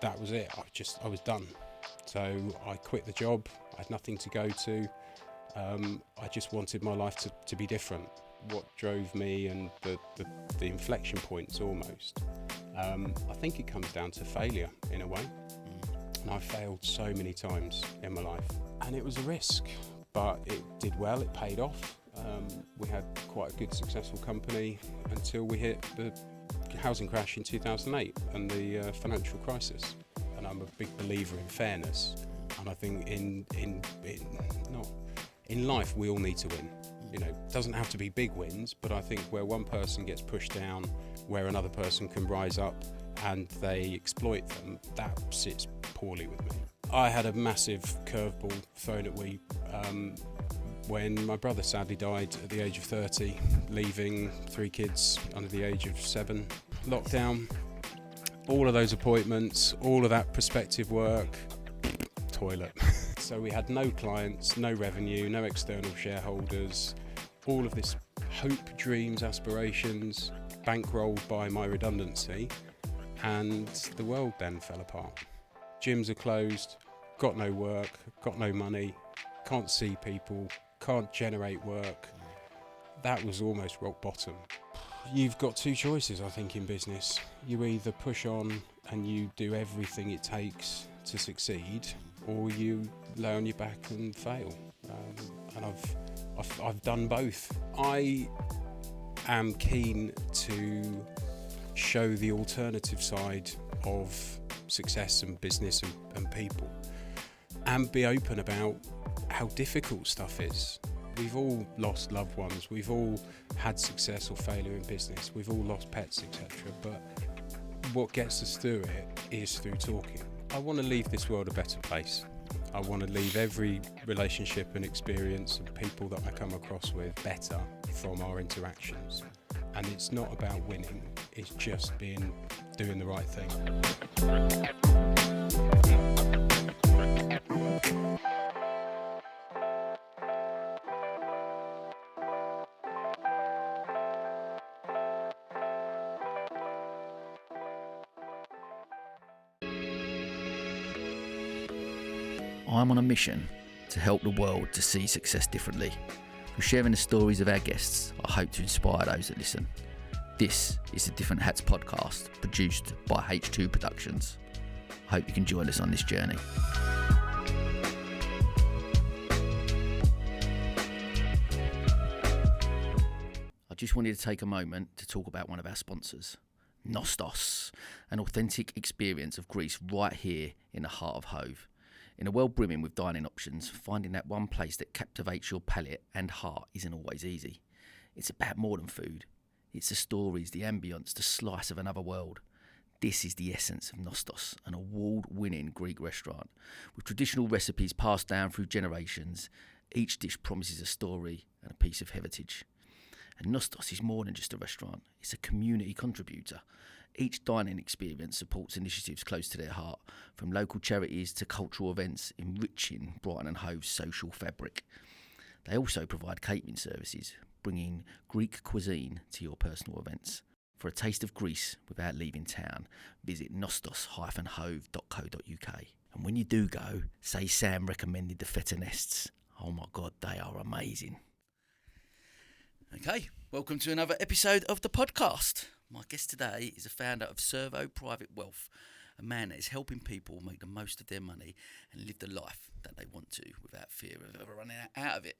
that was it. I was done. So I quit the job. I had nothing to go to. I just wanted my life to be different. What drove me and the inflection points almost, I think it comes down to failure in a way. And I failed so many times in my life, and it was a risk, but it did well, it paid off. We had quite a good successful company until we hit the housing crash in 2008 and the financial crisis. And I'm a big believer in fairness, and I think in life we all need to win. You know, it doesn't have to be big wins, but I think where one person gets pushed down, where another person can rise up and they exploit them, that sits poorly with me. I had a massive curveball thrown at me when my brother sadly died at the age of 30, leaving 3 kids under the age of 7. Lockdown, all of those appointments, all of that prospective work, toilet. So we had no clients, no revenue, no external shareholders, all of this hope, dreams, aspirations, bankrolled by my redundancy, and the world then fell apart. Gyms are closed, got no work, got no money, can't see people, can't generate work. That was almost rock bottom. You've got 2 choices, I think, in business. You either push on and you do everything it takes to succeed, or you lay on your back and fail. And I've done both. I am keen to show the alternative side of success and business and people, and be open about how difficult stuff is. We've all lost loved ones, we've all had success or failure in business, we've all lost pets, etc. But what gets us through it is through talking. I want to leave this world a better place. I want to leave every relationship and experience and people that I come across with better from our interactions. And it's not about winning, it's just doing the right thing. I'm on a mission to help the world to see success differently. Through sharing the stories of our guests, I hope to inspire those that listen. This is the Different Hats podcast, produced by H2 Productions. I hope you can join us on this journey. I just wanted to take a moment to talk about one of our sponsors, Nostos, an authentic experience of Greece right here in the heart of Hove. In a world brimming with dining options, finding that one place that captivates your palate and heart isn't always easy. It's about more than food. It's the stories, the ambience, the slice of another world. This is the essence of Nostos, an award-winning Greek restaurant. With traditional recipes passed down through generations, each dish promises a story and a piece of heritage. And Nostos is more than just a restaurant, it's a community contributor. Each dining experience supports initiatives close to their heart, from local charities to cultural events enriching Brighton and Hove's social fabric. They also provide catering services, bringing Greek cuisine to your personal events. For a taste of Greece without leaving town, visit nostos-hove.co.uk. And when you do go, say Sam recommended the feta nests. Oh my God, they are amazing. Okay, welcome to another episode of the podcast. My guest today is a founder of Servo Private Wealth, a man that is helping people make the most of their money and live the life that they want to without fear of ever running out of it.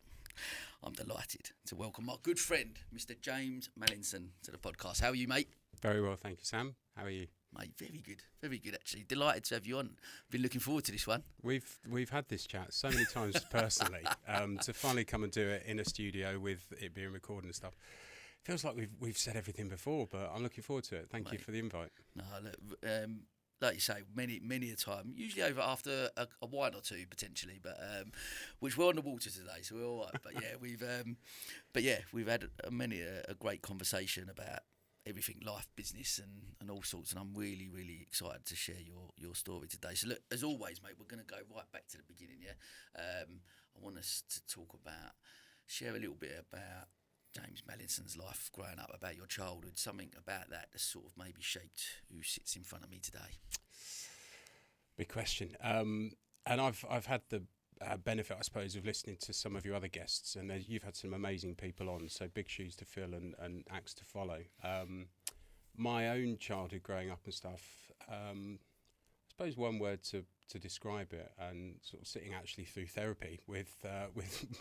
I'm delighted to welcome my good friend, Mr. James Mallinson, to the podcast. How are you, mate? Very well, thank you, Sam. How are you? Mate, very good actually. Delighted to have you on. Been looking forward to this one. We've had this chat so many times personally. To finally come and do it in a studio with it being recorded and stuff. Feels like we've said everything before, but I'm looking forward to it. Thank you for the invite. No, look, like you say, many a time, usually over after a wine or two potentially, but which we're on the water today, so we're all right. But yeah, we've had many a great conversation about everything, life, business, and all sorts. And I'm really excited to share your story today. So look, as always, mate, we're going to go right back to the beginning. Yeah, I want us to share a little bit about James Mallinson's life growing up, about your childhood, something about that sort of maybe shaped who sits in front of me today. Big question. And I've had the benefit, I suppose, of listening to some of your other guests, and you've had some amazing people on. So big shoes to fill and acts to follow. My own childhood, growing up and stuff. I suppose one word to describe it, and sort of sitting actually through therapy with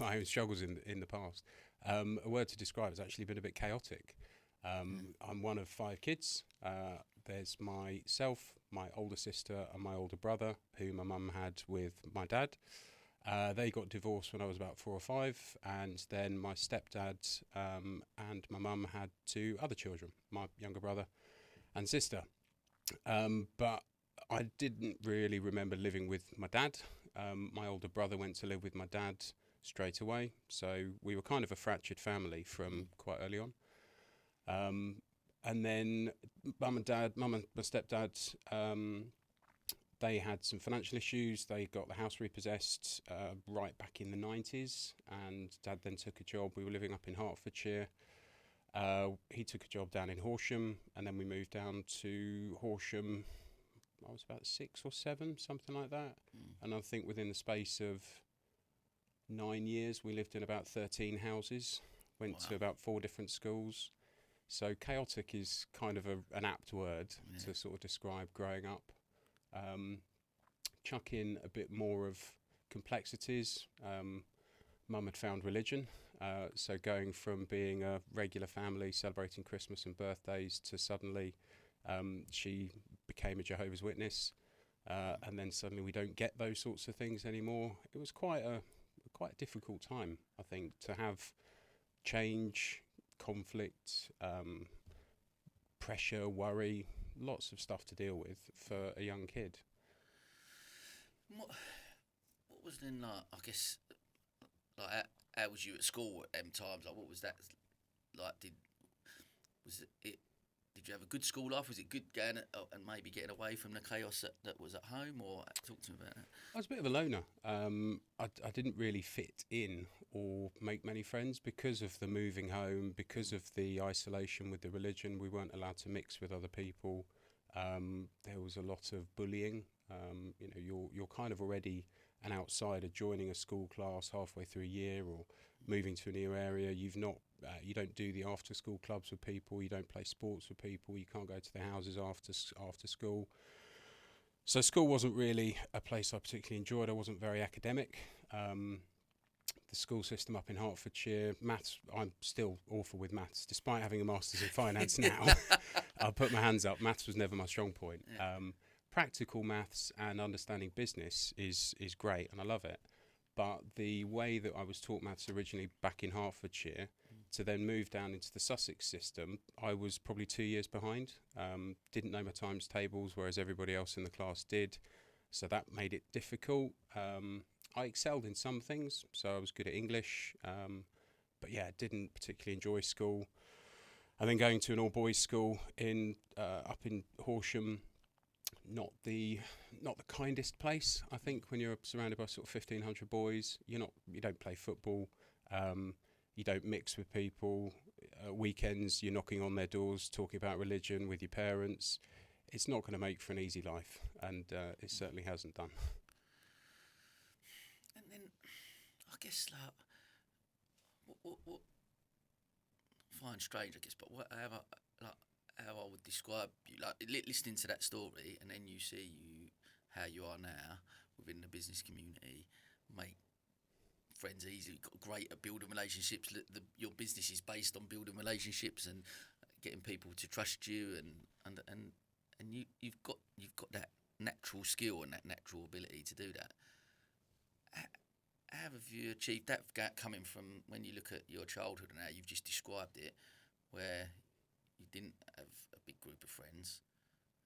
my own struggles in the past. A word to describe has actually been a bit chaotic. I'm one of 5 kids. There's myself, my older sister, and my older brother, who my mum had with my dad. They got divorced when I was about 4 or 5, and then my stepdad and my mum had 2 other children, my younger brother and sister. But I didn't really remember living with my dad. My older brother went to live with my dad straight away, so we were kind of a fractured family from quite early on. And then mum and my stepdad, they had some financial issues. They got the house repossessed right back in the 90s, and dad then took a job. We were living up in Hertfordshire. He took a job down in Horsham, and then we moved down to Horsham. I was about 6 or 7, something like that. And I think within the space of 9 years, we lived in about 13 houses, went to about 4 different schools. So chaotic is kind of an apt word to sort of describe growing up. Chuck in a bit more of complexities. Mum had found religion, so going from being a regular family celebrating Christmas and birthdays to suddenly she became a Jehovah's Witness, and then suddenly we don't get those sorts of things anymore. It was quite a difficult time, I think, to have change, conflict, pressure, worry, lots of stuff to deal with for a young kid. What was then like? I guess like how was you at school at them times? Like, what was that like? Did you have a good school life? Was it good going and maybe getting away from the chaos that was at home? Or talk to me about that. I was a bit of a loner. I didn't really fit in or make many friends because of the moving home, because of the isolation with the religion. We weren't allowed to mix with other people. There was a lot of bullying. You're kind of already an outsider joining a school class halfway through a year or moving to a new area. You don't do the after school clubs with people. You don't play sports with people. You can't go to their houses after school. So school wasn't really a place I particularly enjoyed. I wasn't very academic. The school system up in Hertfordshire, maths, I'm still awful with maths. Despite having a master's in finance now, I'll put my hands up. Maths was never my strong point. Practical maths and understanding business is great, and I love it. But the way that I was taught maths originally back in Hertfordshire to then move down into the Sussex system, I was probably 2 years behind. Didn't know my times tables, whereas everybody else in the class did. So that made it difficult. I excelled in some things, so I was good at English. But yeah, didn't particularly enjoy school. And then going to an all-boys school up in Horsham, not the kindest place. I think when you're surrounded by sort of 1,500 boys, you don't play football. You don't mix with people. Weekends, you're knocking on their doors, talking about religion with your parents. It's not going to make for an easy life, and it certainly hasn't done. And then, I guess, like, what I find strange, I guess, but how I would describe you, like listening to that story, and then you see how you are now within the business community, make friends easy, got great at building relationships. Your business is based on building relationships and getting people to trust you, and you've got that natural skill and that natural ability to do that. How have you achieved that, coming from when you look at your childhood and how you've just described it, where you didn't have a big group of friends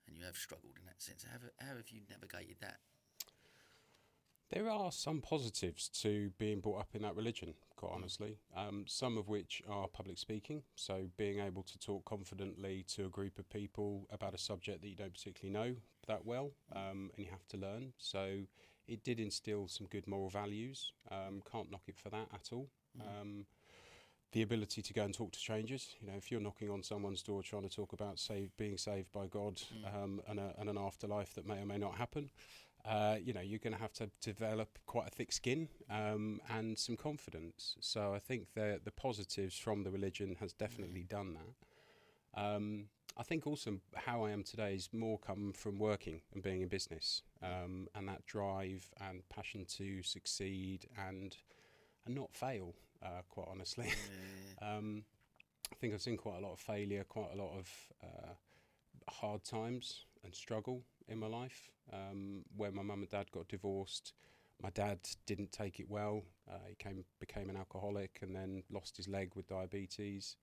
and you have struggled in that sense? How have you navigated that? There are some positives to being brought up in that religion, quite honestly, some of which are public speaking, so being able to talk confidently to a group of people about a subject that you don't particularly know that well, and you have to learn. So it did instill some good moral values. Can't knock it for that at all. The ability to go and talk to strangers. If you're knocking on someone's door trying to talk about being saved by God and an afterlife that may or may not happen, you're going to have to develop quite a thick skin and some confidence. So I think the positives from the religion has definitely done that. I think also how I am today is more come from working and being in business, and that drive and passion to succeed and not fail, quite honestly. I think I've seen quite a lot of failure, quite a lot of hard times and struggle in my life, where my mum and dad got divorced. My dad didn't take it well. He became an alcoholic and then lost his leg with diabetes.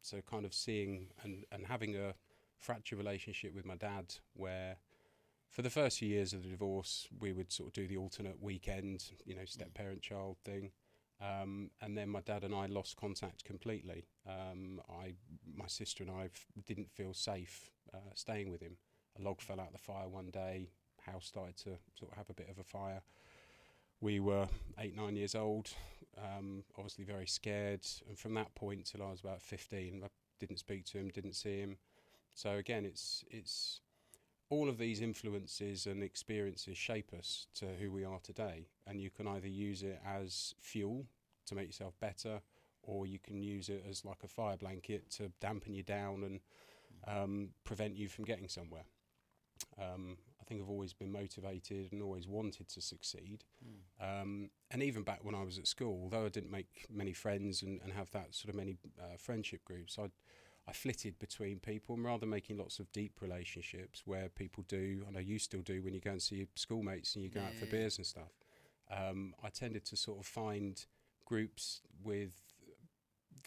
So kind of seeing and having a fractured relationship with my dad, where for the first few years of the divorce, we would sort of do the alternate weekend, step parent child thing. And then my dad and I lost contact completely. My sister and I didn't feel safe staying with him. A log fell out of the fire one day. House started to sort of have a bit of a fire. We were 8, 9 years old, obviously very scared. And from that point till I was about 15, I didn't speak to him, didn't see him. So again, it's all of these influences and experiences shape us to who we are today. And you can either use it as fuel to make yourself better, or you can use it as like a fire blanket to dampen you down and prevent you from getting somewhere. I think I've always been motivated and always wanted to succeed. And even back when I was at school, although I didn't make many friends and have that sort of many friendship groups, I flitted between people, and rather than making lots of deep relationships where people do, I know you still do when you go and see your schoolmates and you go out for beers and stuff, I tended to sort of find groups with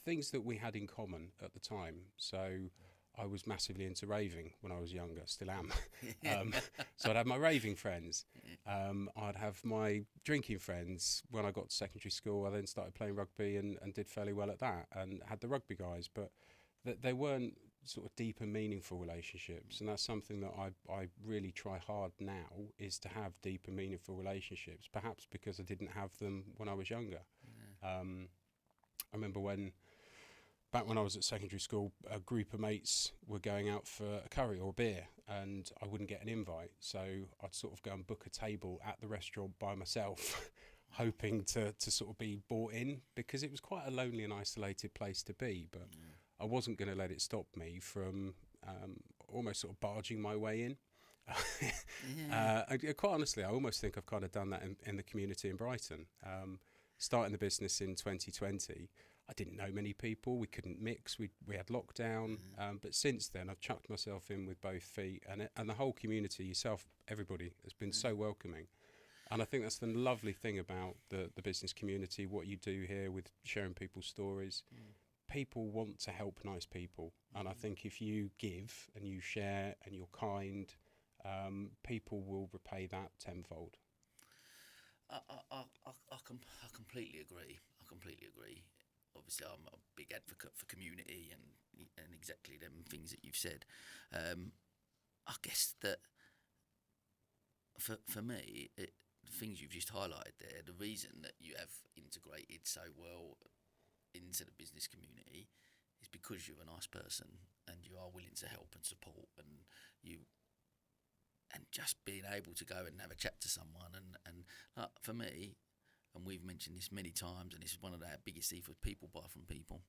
things that we had in common at the time. So I was massively into raving when I was younger, still am. So I'd have my raving friends. I'd have my drinking friends. When I got to secondary school, I then started playing rugby and did fairly well at that, and had the rugby guys. But they weren't sort of deep and meaningful relationships, and that's something that I really try hard now, is to have deep and meaningful relationships, perhaps because I didn't have them when I was younger. I remember back when I was at secondary school, a group of mates were going out for a curry or a beer, and I wouldn't get an invite, so I'd sort of go and book a table at the restaurant by myself, hoping to sort of be brought in, because it was quite a lonely and isolated place to be, but I wasn't going to let it stop me from almost sort of barging my way in. Quite honestly, I almost think I've kind of done that in the community in Brighton. Starting the business in 2020, I didn't know many people. We couldn't mix. We had lockdown. But since then, I've chucked myself in with both feet, and the whole community, yourself, everybody, has been so welcoming. And I think that's the lovely thing about the business community, what you do here with sharing people's stories. People want to help nice people. And I think if you give and you share and you're kind, people will repay that tenfold. I completely agree. I completely agree. Obviously, I'm a big advocate for community and exactly them things that you've said. I guess that for me, the things you've just highlighted there, the reason that you have integrated so well into the business community is because you're a nice person and you are willing to help and support, and just being able to go and have a chat to someone and for me, and we've mentioned this many times, and this is one of our biggest ethos: people buy from people.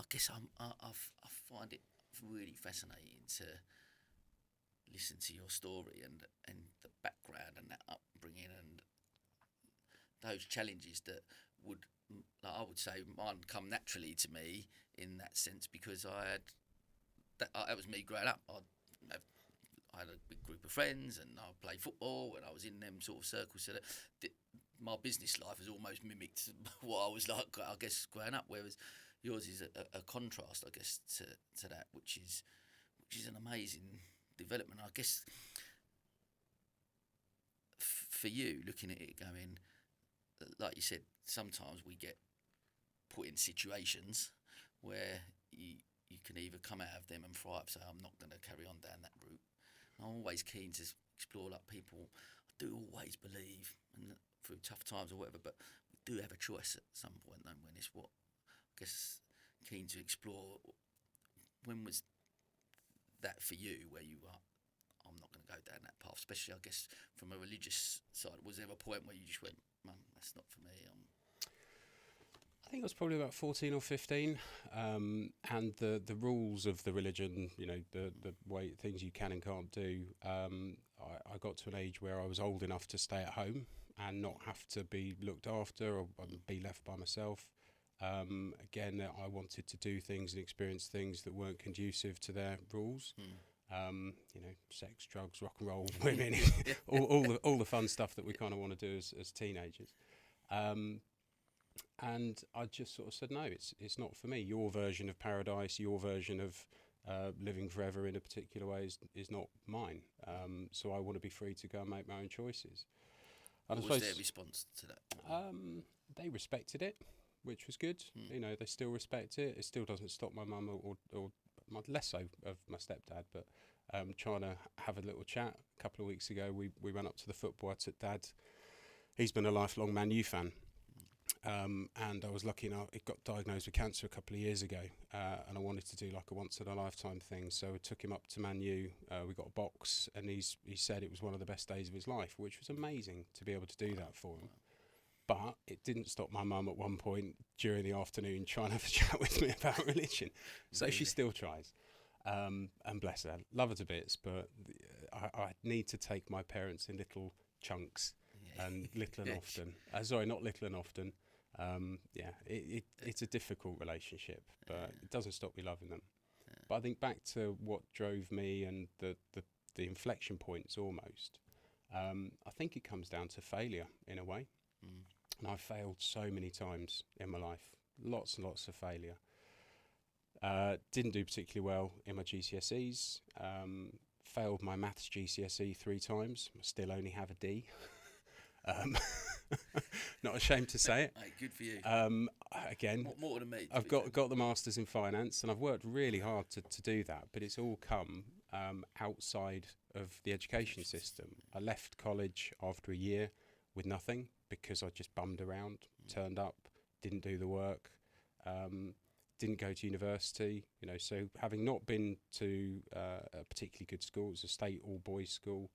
I guess I find it really fascinating to listen to your story and the background and that upbringing and those challenges that I would say mine come naturally to me in that sense, because that was me growing up. I had a big group of friends and I played football and I was in them sort of circles. So that my business life has almost mimicked what I was like, I guess, growing up, whereas yours is a contrast, I guess, to that, which is an amazing development. I guess for you, looking at it going, like you said, sometimes we get put in situations where you can either come out of them and thrive, say, I'm not going to carry on down that route. I'm always keen to explore, like, people. I do always believe, and through tough times or whatever, but we do have a choice at some point, don't we? And it's what, I guess, keen to explore. When was that for you, where you are, I'm not going to go down that path, especially, I guess, from a religious side? Was there a point where you just went, Mum, that's not for me? I think I was probably about 14 or 15, and the rules of the religion, the way things you can and can't do, I got to an age where I was old enough to stay at home and not have to be looked after or be left by myself. Again, I wanted to do things and experience things that weren't conducive to their rules. Sex, drugs, rock and roll, women, all the fun stuff that we kind of want to do as teenagers. And I just sort of said, no, it's not for me. Your version of paradise, your version of living forever in a particular way is not mine. So I want to be free to go and make my own choices. And what was their response to that? They respected it, which was good. They still respect it. It still doesn't stop my mum or less so of my stepdad, but trying to have a little chat. A couple of weeks ago, we went up to the football. I took Dad. He's been a lifelong Man U fan. And I was lucky enough, he got diagnosed with cancer a couple of years ago, and I wanted to do like a once-in-a-lifetime thing, so I took him up to Man U, we got a box, and he said it was one of the best days of his life, which was amazing to be able to do that for him. But it didn't stop my mum at one point during the afternoon trying to have a chat with me about religion, so she still tries. And bless her, love her to bits, but I need to take my parents in little chunks, and little and often. Sorry, not little and often. It's a difficult relationship, but it doesn't stop me loving them. But I think back to what drove me and the inflection points almost, I think it comes down to failure in a way. And I've failed so many times in my life, lots and lots of failure. Didn't do particularly well in my GCSEs, failed my maths GCSE 3 times, I still only have a D. Not ashamed to say it. Hey, good for you. Again, more than me. I've got the masters in finance, and I've worked really hard to do that. But it's all come outside of the education system. I left college after a year with nothing because I just bummed around, turned up, didn't do the work, didn't go to university. So having not been to a particularly good school, it was a state all boys school.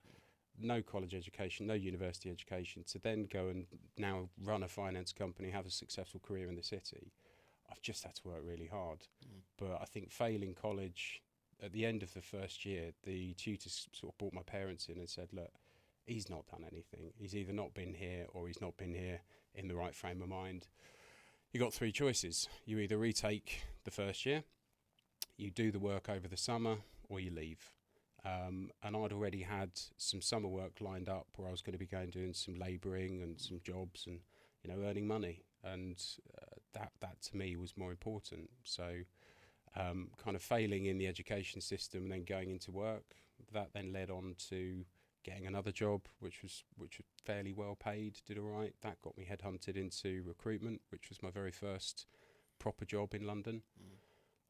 No college education, no university education, to then go and now run a finance company, have a successful career in the city. I've just had to work really hard. But I think failing college, at the end of the first year, the tutors sort of brought my parents in and said, look, he's not done anything. He's either not been here or he's not been here in the right frame of mind. You got 3 choices. You either retake the first year, you do the work over the summer, or you leave. And I'd already had some summer work lined up where I was going to be going doing some labouring and some jobs and earning money, and that to me was more important. So kind of failing in the education system and then going into work, that then led on to getting another job which was fairly well paid, did all right. That got me headhunted into recruitment, which was my very first proper job in London.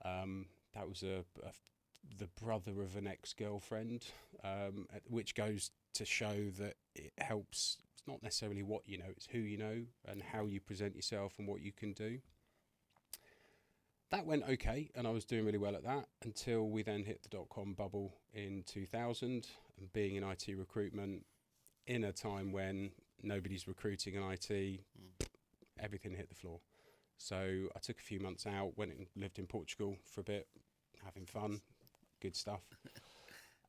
That was the brother of an ex-girlfriend, which goes to show that it helps. It's not necessarily what you know, it's who you know and how you present yourself and what you can do. That went okay, and I was doing really well at that until we then hit the dot-com bubble in 2000, and being in IT recruitment in a time when nobody's recruiting in IT, everything hit the floor. So I took a few months out, went and lived in Portugal for a bit, having fun. Good stuff.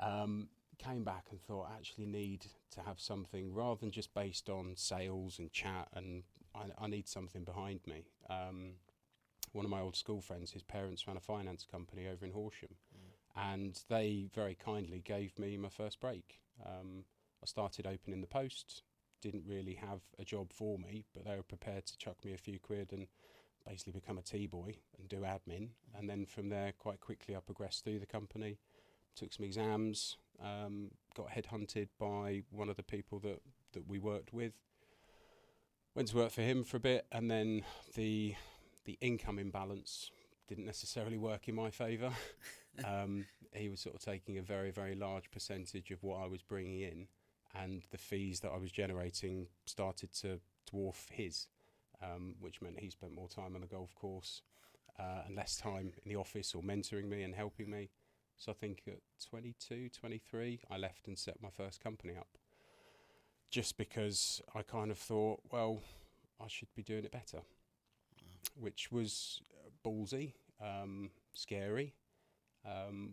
Came back and thought I actually need to have something rather than just based on sales and chat, and I need something behind me. One of my old school friends, his parents ran a finance company over in Horsham, and they very kindly gave me my first break. I started opening the post, didn't really have a job for me, but they were prepared to chuck me a few quid and basically become a tea boy and do admin. And then from there, quite quickly, I progressed through the company, took some exams, got headhunted by one of the people that we worked with, went to work for him for a bit, and then the income imbalance didn't necessarily work in my favour. He was sort of taking a very, very large percentage of what I was bringing in, and the fees that I was generating started to dwarf his. Which meant he spent more time on the golf course and less time in the office or mentoring me and helping me. So I think at 22, 23, I left and set my first company up. Just because I kind of thought, well, I should be doing it better, which was ballsy, scary.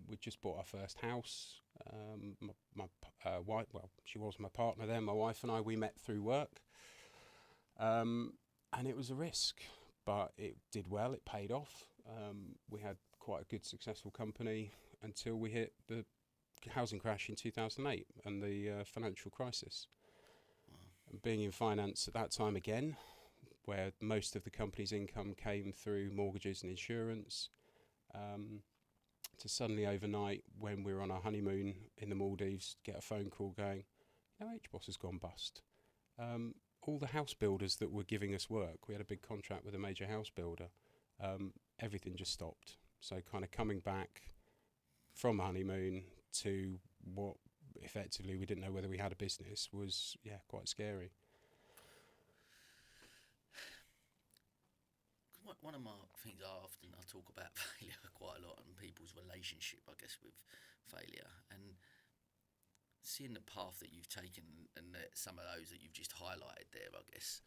We just bought our first house. My wife, well, she was my partner then. My wife and I, we met through work, and it was a risk, but it did well. It paid off. We had quite a good, successful company until we hit the housing crash in 2008 and the financial crisis. And being in finance at that time again, where most of the company's income came through mortgages and insurance, to suddenly overnight, when we were on our honeymoon in the Maldives, get a phone call going, HBOS has gone bust. All the house builders that were giving us work, we had a big contract with a major house builder, everything just stopped. So kind of coming back from honeymoon to what effectively we didn't know whether we had a business was, quite scary. One of my things I talk about failure quite a lot and people's relationship, I guess, with failure, and seeing the path that you've taken and some of those that you've just highlighted there, I guess,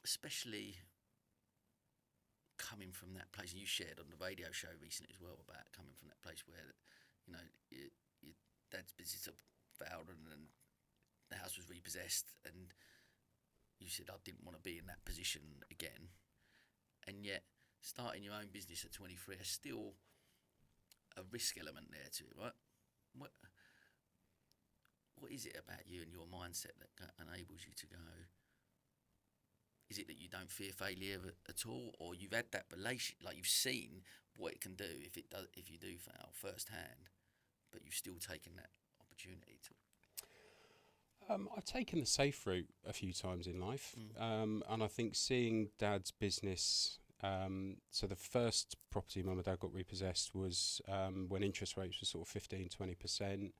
especially coming from that place. You shared on the radio show recently as well about coming from that place where, your dad's business failed and the house was repossessed, and you said, I didn't want to be in that position again. And yet, starting your own business at 23 is still a risk element there to it, right? What is it about you and your mindset that enables you to go? Is it that you don't fear failure at all, or you've had that relationship, like you've seen what it can do if you do fail firsthand, but you've still taken that opportunity to? I've taken the safe route a few times in life, and I think seeing Dad's business. So the first property Mum and Dad got repossessed was when interest rates were sort of 15-20%.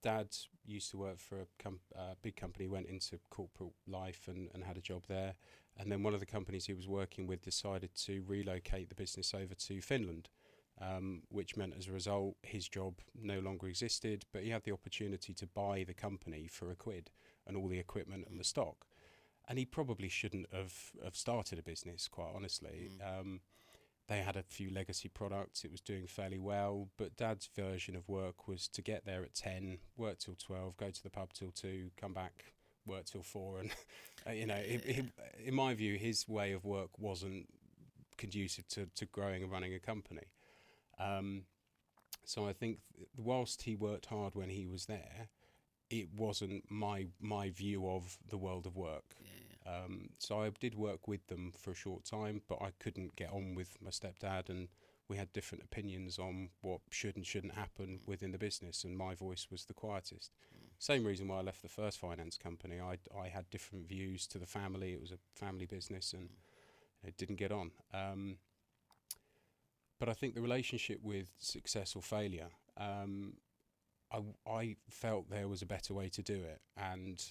Dad used to work for a big company, went into corporate life and had a job there. And then one of the companies he was working with decided to relocate the business over to Finland, which meant as a result his job no longer existed, but he had the opportunity to buy the company for £1 and all the equipment and the stock. And he probably shouldn't have started a business, quite honestly. They had a few legacy products. It was doing fairly well, but Dad's version of work was to get there at 10, work till 12, go to the pub till 2, come back, work till 4. And, in my view, his way of work wasn't conducive to growing and running a company. So I think whilst he worked hard when he was there, it wasn't my view of the world of work. So I did work with them for a short time, but I couldn't get on with my stepdad, and we had different opinions on what should and shouldn't happen within the business, and my voice was the quietest. Same reason why I left the first finance company. I had different views to the family. It was a family business, and it didn't get on. But I think the relationship with success or failure, I felt there was a better way to do it, and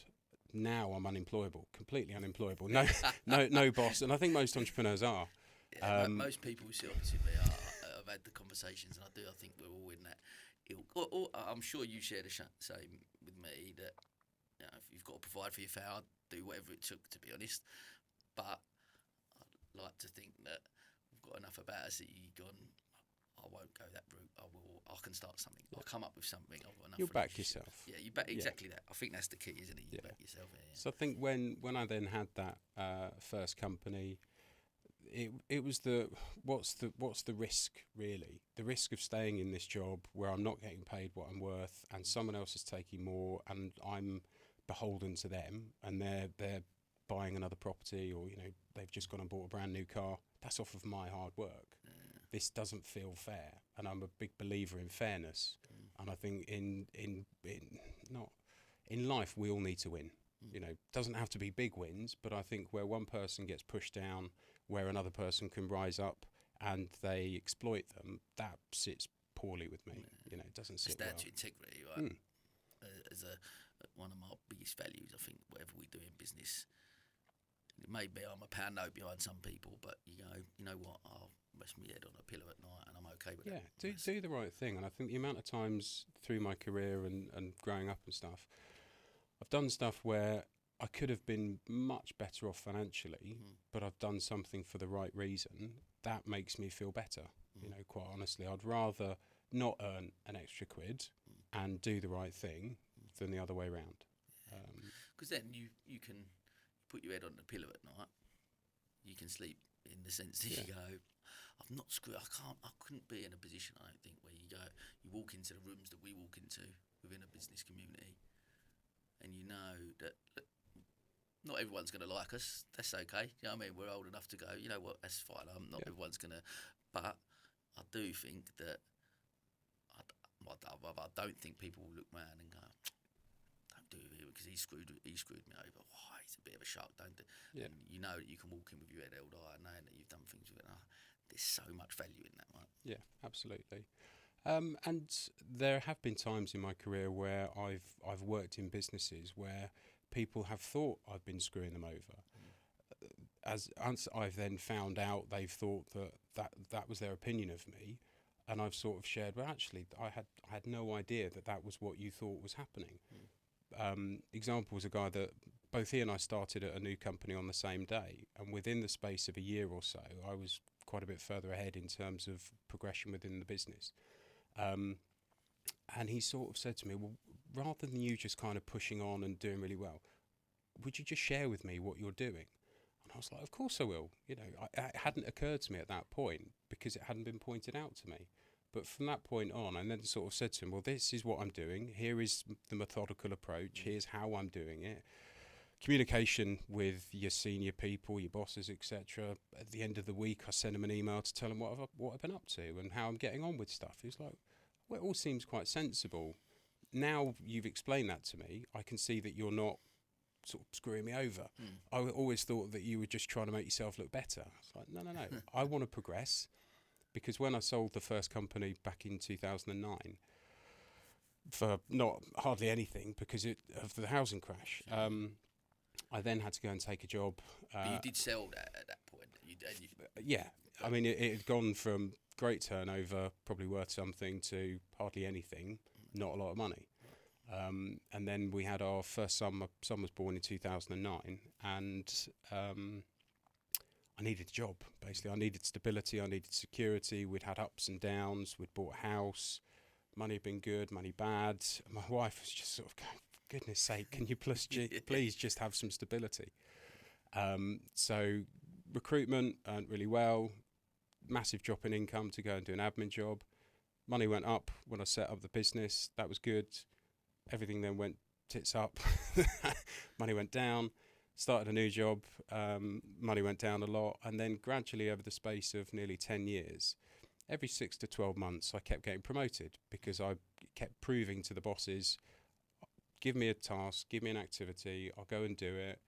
now I'm unemployable, completely unemployable. No boss, and I think most entrepreneurs are. Most people who sit opposite me I've had the conversations, and I think we're all in that ilk. I'm sure you share the same with me, that if you've got to provide for your family, I'd do whatever it took, to be honest. But I'd like to think that we've got enough about us that you've gone, I won't go that route. I can start something. I'll come up with something. I've got enough. You'll back yourself. Yeah, you back exactly that. I think that's the key, isn't it? You back yourself. Yeah. So I think when I then had that first company, it was what's the risk really? The risk of staying in this job where I'm not getting paid what I'm worth, and someone else is taking more, and I'm beholden to them, and they're buying another property, or they've just gone and bought a brand new car. That's off of my hard work. This doesn't feel fair, and I'm a big believer in fairness. And I think in life we all need to win. Doesn't have to be big wins, but I think where one person gets pushed down, where another person can rise up, and they exploit them, that sits poorly with me. It doesn't sit well. It's down to integrity, right? As one of my biggest values, I think whatever we do in business, it may be I'm a pound note behind some people, but you know what, I'll rest my head on a pillow at night and I'm okay with Yeah, that. do the right thing. And I think the amount of times through my career and growing up and stuff, I've done stuff where I could have been much better off financially, but I've done something for the right reason. That makes me feel better. You know, quite honestly, I'd rather not earn an extra quid and do the right thing than the other way around. Because then you can put your head on the pillow at night. You can sleep in the sense that you go, I've not screwed. I couldn't be in a position, I don't think, where you walk into the rooms that we walk into within a business community, and you know that not everyone's going to like us. That's okay. You know what I mean? We're old enough to go, you know what, that's fine. Not everyone's going to. But I do think that I don't think people will look round and go, don't do it because he screwed me over. Oh, he's a bit of a shark. Don't do. Yeah. And you know that you can walk in with your head held high, knowing that you've done things with it. There's so much value in that, right? Yeah, absolutely. And there have been times in my career where I've worked in businesses where people have thought I've been screwing them over. As I've then found out, they've thought that was their opinion of me, and I've sort of shared. Well, actually, I had no idea that was what you thought was happening. Example was a guy that both he and I started at a new company on the same day, and within the space of a year or so, I was quite a bit further ahead in terms of progression within the business. And he sort of said to me, well, rather than you just kind of pushing on and doing really well, would you just share with me what you're doing? And I was like, of course I will. You know, it hadn't occurred to me at that point because it hadn't been pointed out to me. But from that point on, I then sort of said to him, well, this is what I'm doing. Here is the methodical approach. Here's how I'm doing it. Communication with your senior people, your bosses, etc. At the end of the week, I send them an email to tell them what I've been up to and how I'm getting on with stuff. He was like, well, it all seems quite sensible. Now you've explained that to me, I can see that you're not sort of screwing me over. I always thought that you were just trying to make yourself look better. I was like, no. I want to progress, because when I sold the first company back in 2009 for not hardly anything because of the housing crash, I then had to go and take a job. But you did sell that at that point. Yeah, I mean it had gone from great turnover, probably worth something, to hardly anything, not a lot of money. And then we had our first son. My son was born in 2009, and I needed a job. Basically, I needed stability. I needed security. We'd had ups and downs. We'd bought a house. Money had been good, money bad. My wife was just sort of going, for goodness sake, can you please just have some stability? So recruitment earned really well. Massive drop in income to go and do an admin job. Money went up when I set up the business. That was good. Everything then went tits up. Money went down. Started a new job. Money went down a lot. And then gradually over the space of nearly 10 years, every 6 to 12 months, I kept getting promoted because I kept proving to the bosses, give me a task, give me an activity, I'll go and do it.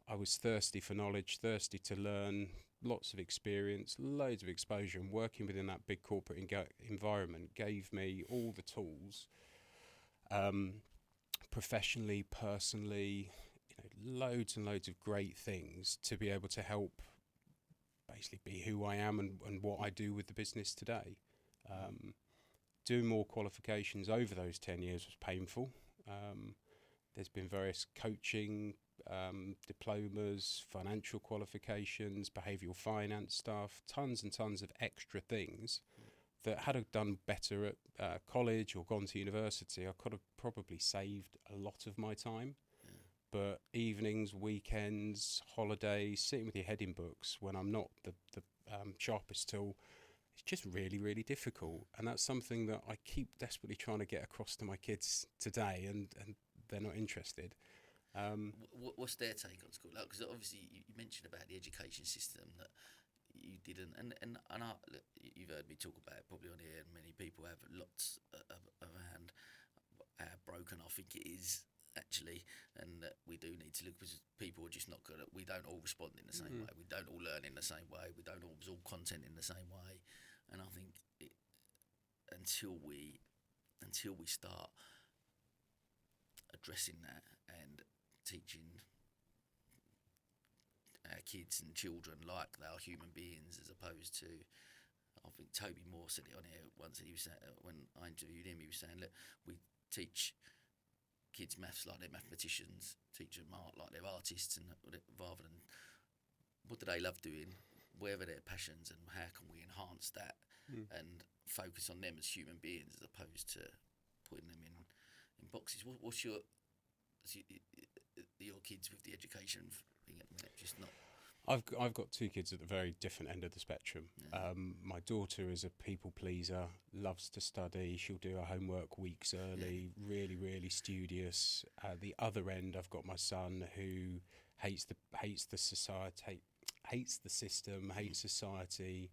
I was thirsty for knowledge, thirsty to learn, lots of experience, loads of exposure, and working within that big corporate environment gave me all the tools, professionally, personally, loads and loads of great things to be able to help basically be who I am and what I do with the business today. Doing more qualifications over those 10 years was painful. There's been various coaching, diplomas, financial qualifications, behavioural finance stuff, tons and tons of extra things that had I done better at college or gone to university, I could have probably saved a lot of my time. But evenings, weekends, holidays, sitting with your head in books when I'm not the sharpest tool, it's just really, really difficult. And that's something that I keep desperately trying to get across to my kids today, and they're not interested. What's their take on school? Because obviously you mentioned about the education system that you didn't, and look, you've heard me talk about it probably on here, and many people have lots around how broken I think it is actually, and that we do need to look, because people are just not good at, we don't all respond in the same way, we don't all learn in the same way, we don't all absorb content in the same way, and I think until we start addressing that and teaching our kids and children like they are human beings, as opposed to, I think Toby Moore said it on here once, and he was when I interviewed him, he was saying, look, we teach kids maths like they're mathematicians, teach them art like they're artists, and rather than what do they love doing, where are their passions, and how can we enhance that and focus on them as human beings as opposed to putting them in boxes. What's your kids with the education thing at the minute? Just not. I've got two kids at the very different end of the spectrum. Yeah. My daughter is a people pleaser, loves to study. She'll do her homework weeks early, really studious. At the other end, I've got my son who hates the society, hates the system, hates society,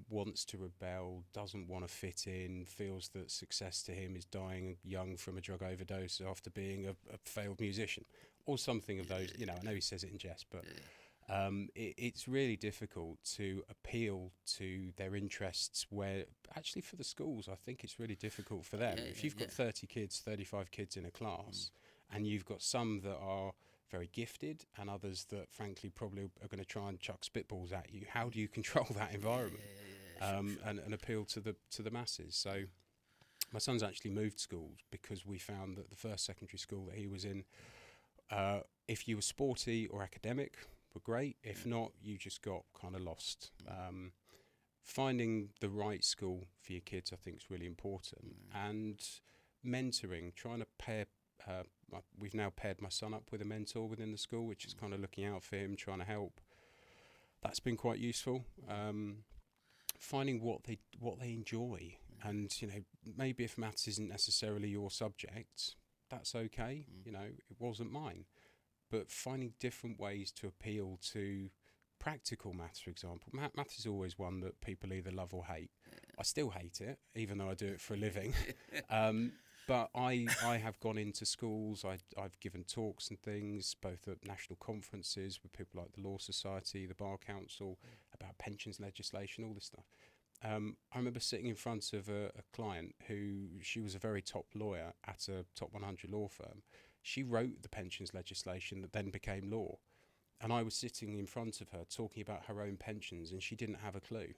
wants to rebel, doesn't want to fit in, feels that success to him is dying young from a drug overdose after being a failed musician, or something of those. You know, I know he says it in jest, but. It's really difficult to appeal to their interests, where actually for the schools I think it's really difficult for them. If you've got 30 kids, 35 kids in a class, and you've got some that are very gifted and others that frankly probably are going to try and chuck spitballs at you, how do you control that environment and appeal to the masses? So my son's actually moved schools because we found that the first secondary school that he was in, if you were sporty or academic, were great. If not, you just got kind of lost. Finding the right school for your kids, I think, is really important. And mentoring, trying to pair. We've now paired my son up with a mentor within the school, which is kind of looking out for him, trying to help. That's been quite useful. Finding what they enjoy, and maybe if maths isn't necessarily your subject, that's okay. It wasn't mine. But finding different ways to appeal to practical maths, for example. Maths is always one that people either love or hate. I still hate it, even though I do it for a living. But I have gone into schools, I've given talks and things, both at national conferences with people like the Law Society, the Bar Council, about pensions legislation, all this stuff. I remember sitting in front of a client she was a very top lawyer at a top 100 law firm. She wrote the pensions legislation that then became law. And I was sitting in front of her talking about her own pensions, and she didn't have a clue.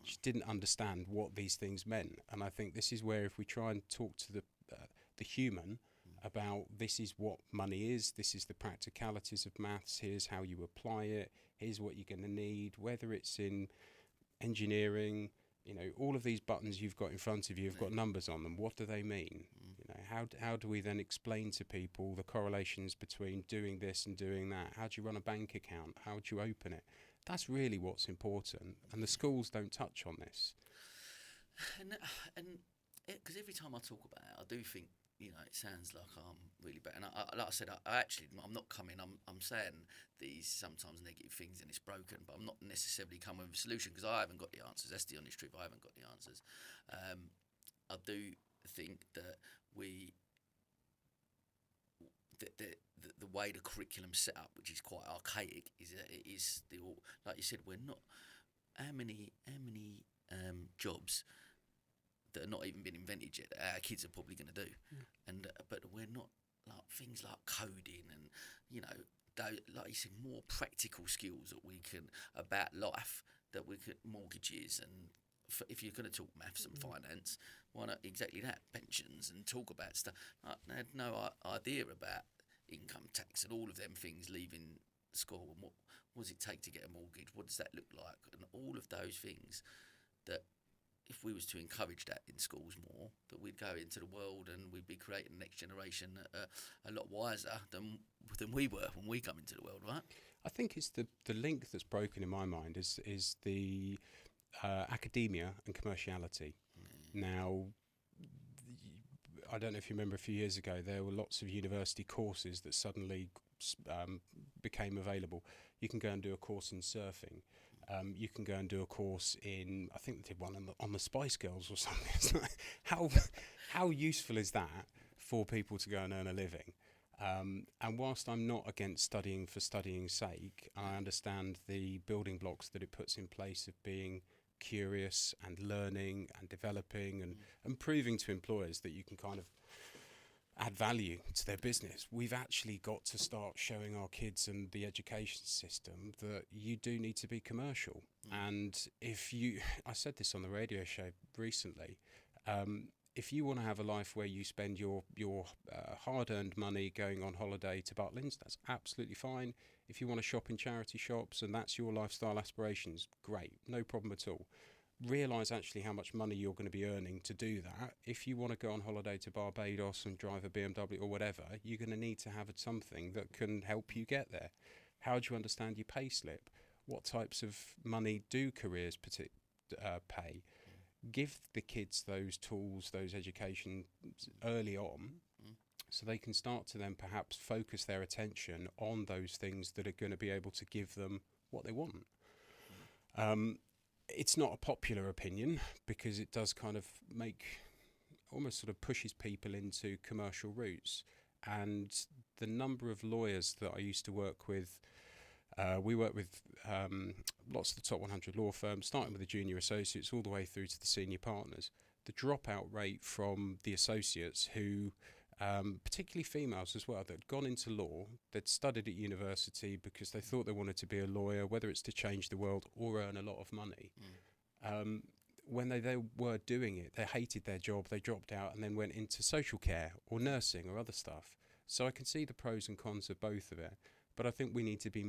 She didn't understand what these things meant. And I think this is where if we try and talk to the human about this is what money is, this is the practicalities of maths, here's how you apply it, here's what you're going to need, whether it's in engineering, all of these buttons you've got in front of you have got numbers on them. What do they mean? How do we then explain to people the correlations between doing this and doing that? How do you run a bank account? How do you open it? That's really what's important, and the schools don't touch on this. And because every time I talk about it, I do think it sounds like I'm really bad. And like I said, I'm not coming. I'm saying these sometimes negative things, and it's broken, but I'm not necessarily coming with a solution because I haven't got the answers. That's the honest truth. I haven't got the answers. I do think that the way the curriculum's set up, which is quite archaic, is still, like you said, we're not. How many jobs that are not even been invented yet that our kids are probably going to do, but we're not, like things like coding and like you said, more practical skills that we can about life, that we could, mortgages, and if you're going to talk maths and finance, why not exactly that, pensions, and talk about stuff. I had no idea about income tax and all of them things leaving school, and what does it take to get a mortgage, what does that look like, and all of those things that if we was to encourage that in schools more, that we'd go into the world and we'd be creating the next generation a lot wiser than we were when we come into the world, right? I think it's the link that's broken in my mind is the academia and commerciality. Now, I don't know if you remember a few years ago, there were lots of university courses that suddenly became available. You can go and do a course in surfing. You can go and do a course in, I think they did one on the Spice Girls or something. It's like, how useful is that for people to go and earn a living? And whilst I'm not against studying for studying's sake, I understand the building blocks that it puts in place of being curious and learning and developing and proving to employers that you can kind of add value to their business. We've actually got to start showing our kids and the education system that you do need to be commercial. And I said this on the radio show recently, if you want to have a life where you spend your hard-earned money going on holiday to Butlins, that's absolutely fine. If you want to shop in charity shops and that's your lifestyle aspirations, great, no problem at all. Realise actually how much money you're going to be earning to do that. If you want to go on holiday to Barbados and drive a BMW or whatever, you're going to need to have something that can help you get there. How do you understand your pay slip? What types of money do careers pay? Give the kids those tools, those education early on, so they can start to then perhaps focus their attention on those things that are going to be able to give them what they want. It's not a popular opinion because it does kind of almost sort of pushes people into commercial routes. And the number of lawyers that I used to work with, we work with lots of the top 100 law firms, starting with the junior associates all the way through to the senior partners. The dropout rate from the associates who, particularly females as well, that had gone into law, they'd studied at university because they thought they wanted to be a lawyer, whether it's to change the world or earn a lot of money. When they were doing it, they hated their job, they dropped out and then went into social care or nursing or other stuff. So I can see the pros and cons of both of it, but I think we need to be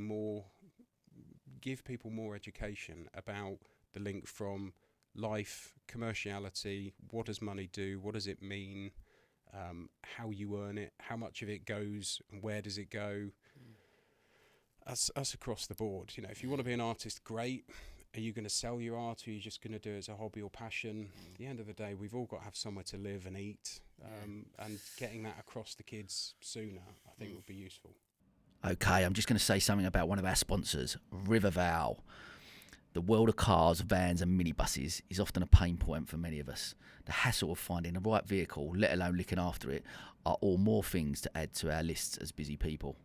give people more education about the link from life, commerciality, what does money do, what does it mean, how you earn it, how much of it goes, and where does it go. Us across the board. You know, if you want to be an artist, great. Are you going to sell your art, or are you just going to do it as a hobby or passion? At the end of the day, we've all got to have somewhere to live and eat, and getting that across the kids sooner, I think, would be useful. Okay, I'm just going to say something about one of our sponsors, Riverval. The world of cars, vans and minibuses is often a pain point for many of us. The hassle of finding the right vehicle, let alone looking after it, are all more things to add to our lists as busy people.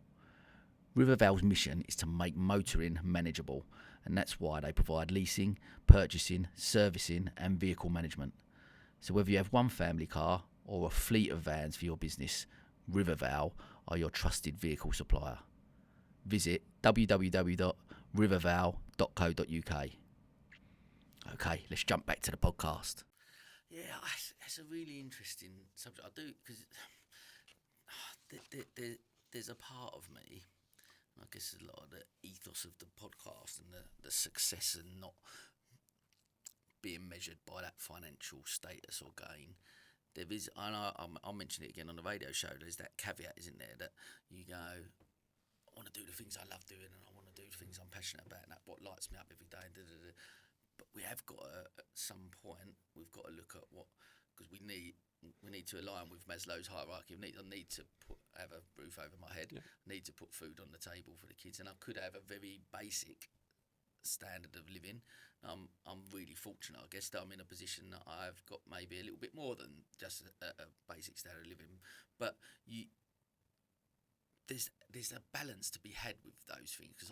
Riverval's mission is to make motoring manageable, and that's why they provide leasing, purchasing, servicing and vehicle management. So whether you have one family car or a fleet of vans for your business, Riverval are your trusted vehicle supplier. Visit www.riverval.co.uk. Okay, let's jump back to the podcast. Yeah, that's a really interesting subject. I do, because there's a part of me, I guess a lot of the ethos of the podcast and the success and not being measured by that financial status or gain. There is, and I'll mention it again on the radio show, there's that caveat, isn't there, that you go, I want to do the things I love doing and I want to do the things I'm passionate about, and that's what lights me up every day. But we have got to, at some point, we've got to look at what, because we need to align with Maslow's hierarchy. I need to have a roof over my head, I need to put food on the table for the kids, and I could have a very basic standard of living. I'm really fortunate, I guess, that I'm in a position that I've got maybe a little bit more than just a basic standard of living. But there's a balance to be had with those things, because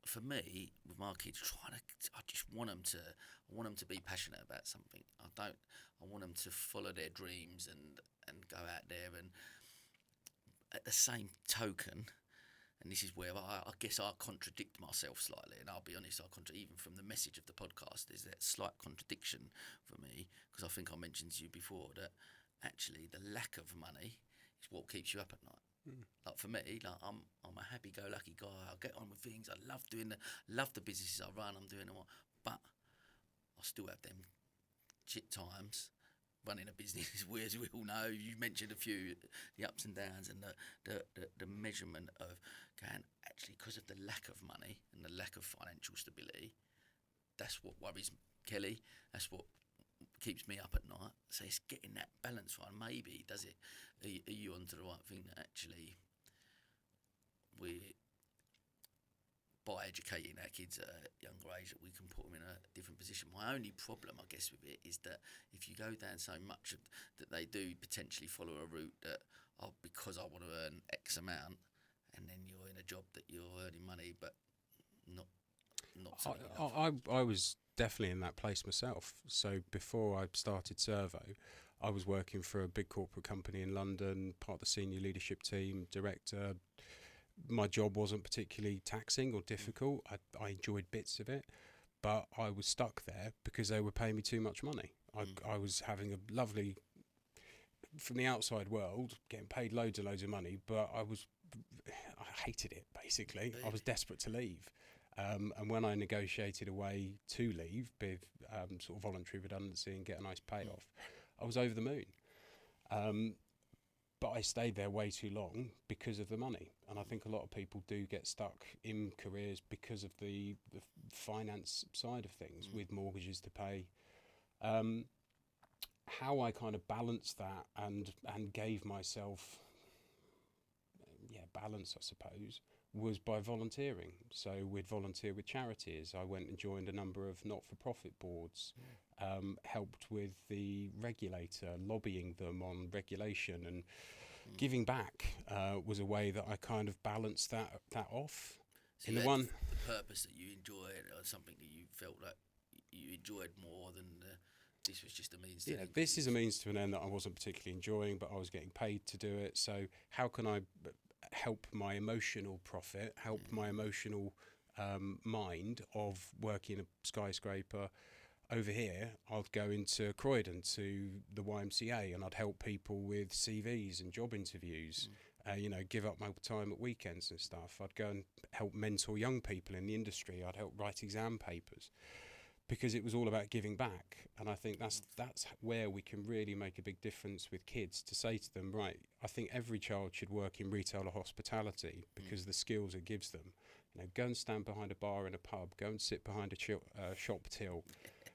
for me, with my kids, I just want them to be passionate about something. I want them to follow their dreams and go out there. And at the same token, and this is where I guess I contradict myself slightly, and I'll be honest, even from the message of the podcast, there's that slight contradiction for me, because I think I mentioned to you before that actually the lack of money is what keeps you up at night. Like for me, like I'm a happy-go-lucky guy. I get on with things. I love the businesses I run. I'm doing them all, but I still have them shit times running a business. As we all know, you mentioned a few, the ups and downs and the measurement of going, actually, because of the lack of money and the lack of financial stability, that's what worries Kelly. That's what keeps me up at night. So it's getting that balance right. Maybe are you onto the right thing, that actually by educating our kids at a younger age, that we can put them in a different position. My only problem, I guess, with it is that if you go down so much that they do potentially follow a route that, because I want to earn X amount, and then you're in a job that you're earning money but not not something you love? I was definitely in that place myself. So before I started Servo, I was working for a big corporate company in London, part of the senior leadership team, director. My job wasn't particularly taxing or difficult. I enjoyed bits of it, but I was stuck there because they were paying me too much money. I was having a lovely, from the outside world, getting paid loads of money, but I hated it, basically. I was desperate to leave. And when I negotiated a way to leave, with sort of voluntary redundancy and get a nice payoff, I was over the moon. But I stayed there way too long because of the money. And I think a lot of people do get stuck in careers because of the finance side of things, with mortgages to pay. How I kind of balanced that and gave myself balance, I suppose, was by volunteering. So we'd volunteer with charities. I went and joined a number of not-for-profit boards, helped with the regulator, lobbying them on regulation, and giving back was a way that I kind of balanced that off. So in the one, the purpose that you enjoyed, or something that you felt like you enjoyed more than this was just a means to an end. This is a means to an end that I wasn't particularly enjoying, but I was getting paid to do it. So how can I help my emotional profit, help my emotional mind of working in a skyscraper? Over here, I'd go into Croydon to the YMCA and I'd help people with CVs and job interviews, give up my time at weekends and stuff. I'd go and help mentor young people in the industry. I'd help write exam papers, because it was all about giving back. And I think that's where we can really make a big difference with kids, to say to them, right, I think every child should work in retail or hospitality because of the skills it gives them. Go and stand behind a bar in a pub, go and sit behind a shop till,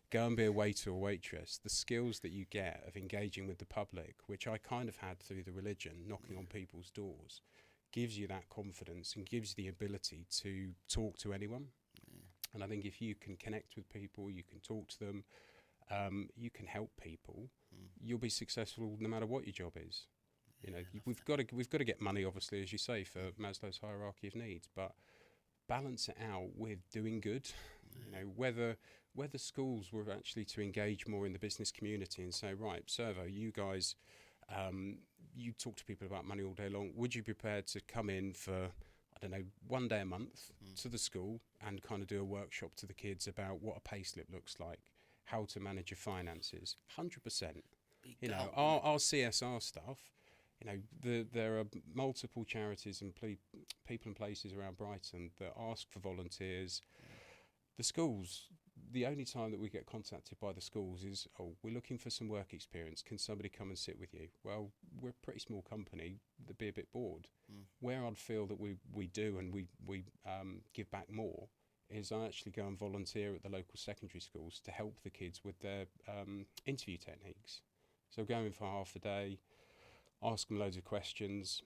go and be a waiter or waitress. The skills that you get of engaging with the public, which I kind of had through the religion, knocking on people's doors, gives you that confidence and gives you the ability to talk to anyone. And I think if you can connect with people, you can talk to them, you can help people, you'll be successful no matter what your job is. We've got to get money, obviously, as you say, for Maslow's hierarchy of needs, but balance it out with doing good. Whether schools were actually to engage more in the business community and say, right, Servo, you guys, you talk to people about money all day long. Would you be prepared to come in for, I don't know, one day a month to the school and kind of do a workshop to the kids about what a payslip looks like, how to manage your finances? 100%. Our CSR stuff, there are multiple charities and people and places around Brighton that ask for volunteers. The schools, the only time that we get contacted by the schools is, we're looking for some work experience. Can somebody come and sit with you? Well, we're a pretty small company. They'd be a bit bored. Where I'd feel that we do and we give back more is I actually go and volunteer at the local secondary schools to help the kids with their interview techniques. So go in for half a day, ask them loads of questions,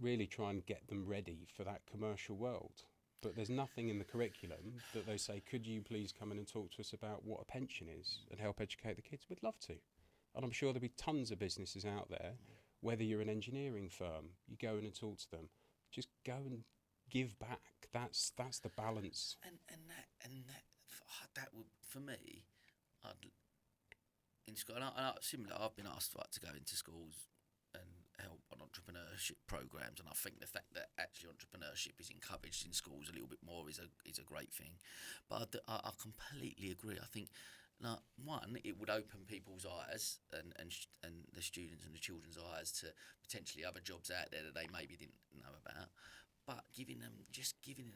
really try and get them ready for that commercial world. But there's nothing in the curriculum that they say, could you please come in and talk to us about what a pension is and help educate the kids? We'd love to. And I'm sure there'll be tons of businesses out there, whether you're an engineering firm, you go in and talk to them. Just go and give back. That's the balance. And that would, for me, in school, and similar, I've been asked to go into schools and help on entrepreneurship programs, and I think the fact that actually entrepreneurship is encouraged in schools a little bit more is a great thing. But I completely agree. I think, one, it would open people's eyes and the students and the children's eyes to potentially other jobs out there that they maybe didn't know about. But giving them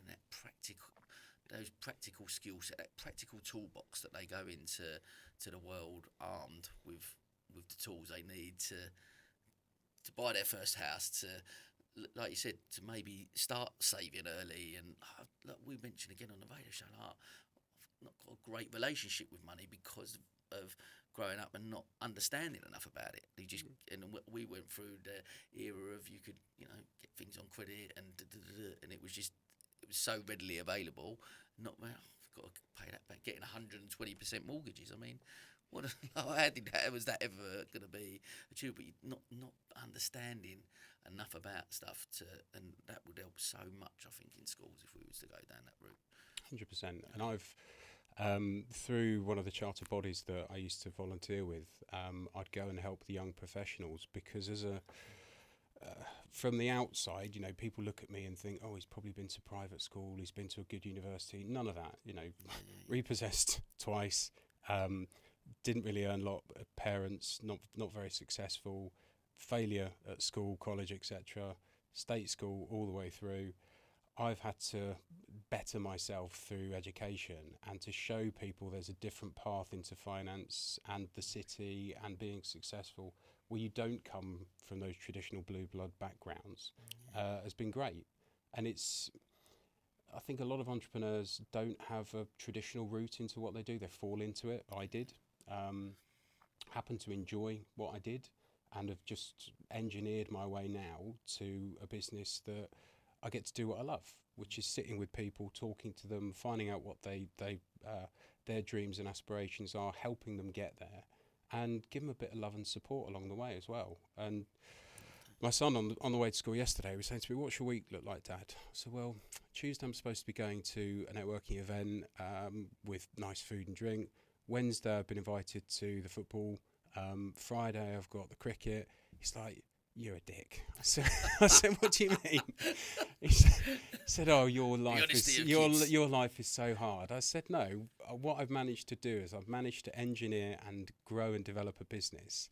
that those practical skills, that practical toolbox that they go into the world armed with the tools they need to buy their first house, to, like you said, to maybe start saving early. And like we mentioned again on the radio show, I've not got a great relationship with money because of growing up and not understanding enough about it. And we went through the era of you could get things on credit and it was so readily available. I've got to pay that back. Getting 120% mortgages. I mean, how was that ever going to be achieved? But not understanding enough about stuff and that would help so much, I think, in schools if we was to go down that route. 100%. And I've, through one of the charter bodies that I used to volunteer with, I'd go and help the young professionals, because from the outside, people look at me and think, oh, he's probably been to private school, he's been to a good university. None of that, repossessed twice, didn't really earn a lot, parents, not very successful, failure at school, college, etc., state school all the way through. I've had to better myself through education and to show people there's a different path into finance and the city and being successful where you don't come from those traditional blue blood backgrounds has been great. And I think a lot of entrepreneurs don't have a traditional route into what they do. They fall into it. I did. Happen to enjoy what I did and have just engineered my way now to a business that I get to do what I love, which is sitting with people, talking to them, finding out what their dreams and aspirations are, helping them get there, and give them a bit of love and support along the way as well. And my son on the way to school yesterday was saying to me, "What's your week look like, Dad?" I said, "Well, Tuesday I'm supposed to be going to a networking event with nice food and drink. Wednesday I've been invited to the football. Friday I've got the cricket." He's like, "You're a dick." I said, "What do you mean?" He said, "Oh, your life is so hard." I said, "No, what I've managed to do is I've managed to engineer and grow and develop a business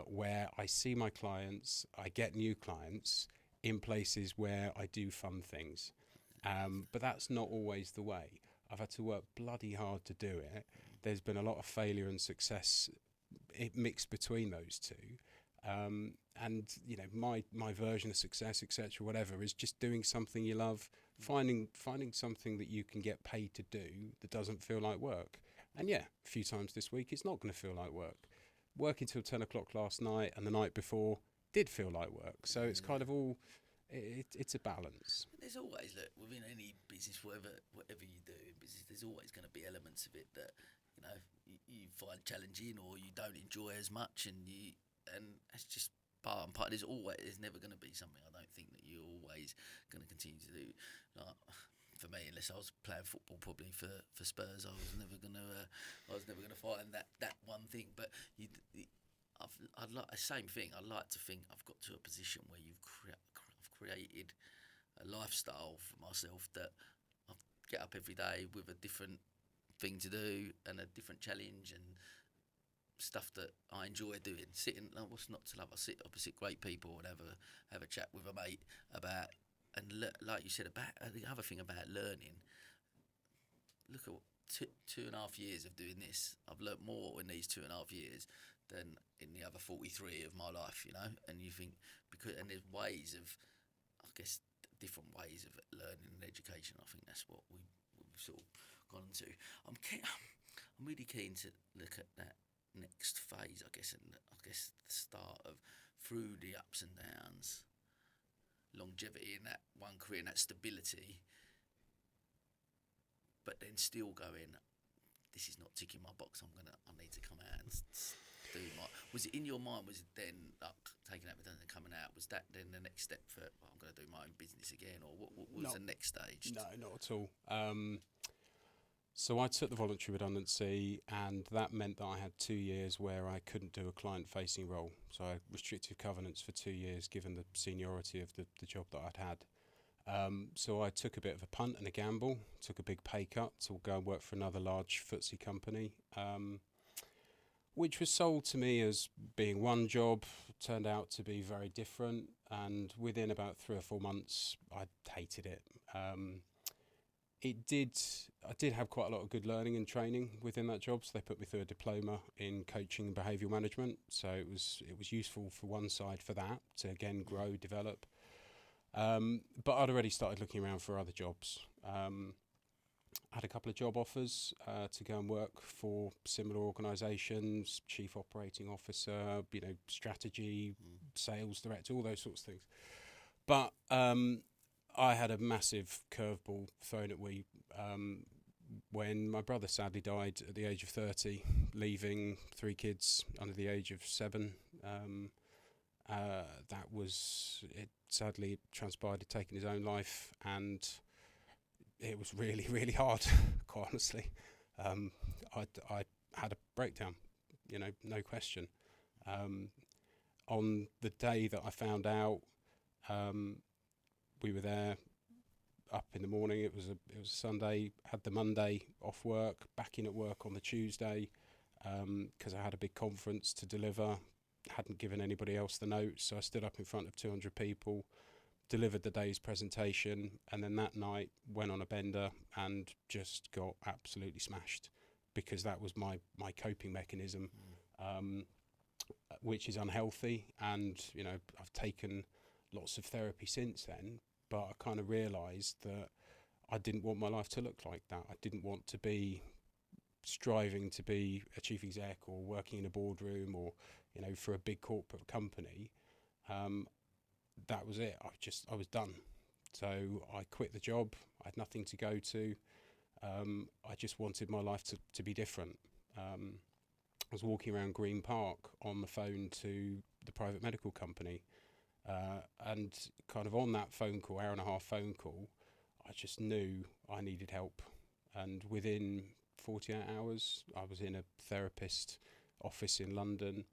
where I see my clients, I get new clients in places where I do fun things. But that's not always the way. I've had to work bloody hard to do it. There's been a lot of failure and success mixed between those two. And my version of success, etc., whatever, is just doing something you love, finding something that you can get paid to do that doesn't feel like work. And a few times this week it's not going to feel like work. Working till 10 o'clock last night and the night before did feel like work. So it's kind of all, it's a balance. There's always, look, within any business, whatever you do in business, there's always going to be elements of it that you find challenging or you don't enjoy as much, and that's just part and part. There's never going to be something, I don't think, that you're always going to continue to do. Like, for me, unless I was playing football, probably for Spurs, I was never going to find that one thing. But I'd like the same thing. I'd like to think I've got to a position where I've created a lifestyle for myself that I get up every day with a different thing to do and a different challenge and stuff that I enjoy doing. Sitting, what's not to love? I sit opposite great people and have a chat with a mate about, and like you said, about the other thing about learning. Look at 2.5 years of doing this. I've learnt more in these 2.5 years than in the other 43 of my life, And you think, and there's ways of, I guess, different ways of learning and education. I think that's what we've sort of gone to. I'm really keen to look at that next phase, I guess, and I guess the start of through the ups and downs, longevity in that one career and that stability, but then still going, this is not ticking my box. I need to come out and do my. Was it in your mind? Was it then like taking that redundant and coming out? Was that then the next step for I'm going to do my own business again, or what was the next stage? No, not at all. So I took the voluntary redundancy, and that meant that I had 2 years where I couldn't do a client-facing role. So I had restrictive covenants for 2 years, given the seniority of the job that I'd had. So I took a bit of a punt and a gamble, took a big pay cut to go and work for another large FTSE company, which was sold to me as being one job, turned out to be very different. And within about 3 or 4 months, I hated it. I did have quite a lot of good learning and training within that job. So they put me through a diploma in coaching and behavioural management. So it was useful for one side for that, to again grow, develop. But I'd already started looking around for other jobs. I had a couple of job offers to go and work for similar organisations, chief operating officer, strategy, sales director, all those sorts of things. But I had a massive curveball thrown at me when my brother sadly died at the age of 30, leaving 3 kids under the age of 7. It sadly transpired, he'd taken his own life, and it was really, really hard, quite honestly. I had a breakdown, no question. On the day that I found out, we were there up in the morning. It was a Sunday. Had the Monday off work. Back in at work on the Tuesday, because I had a big conference to deliver. Hadn't given anybody else the notes, so I stood up in front of 200 people, delivered the day's presentation, and then that night went on a bender and just got absolutely smashed, because that was my coping mechanism, which is unhealthy. And I've taken lots of therapy since then, but I kind of realised that I didn't want my life to look like that. I didn't want to be striving to be a chief exec or working in a boardroom or for a big corporate company. That was it. I was done. So I quit the job. I had nothing to go to. I just wanted my life to be different. I was walking around Green Park on the phone to the private medical company, and kind of on that phone call, hour and a half phone call, I just knew I needed help. And within 48 hours, I was in a therapist office in London,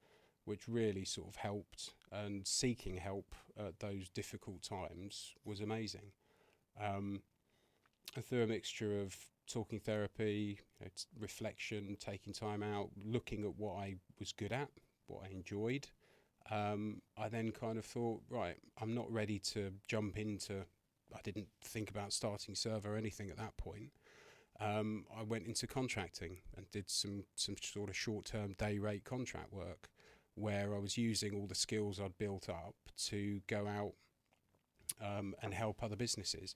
which really sort of helped. And seeking help at those difficult times was amazing. And through a mixture of talking therapy, reflection, taking time out, looking at what I was good at, what I enjoyed, I then kind of thought, right, I'm not ready to jump into, I didn't think about starting Servo or anything at that point. I went into contracting and did some sort of short-term day rate contract work, where I was using all the skills I'd built up to go out and help other businesses.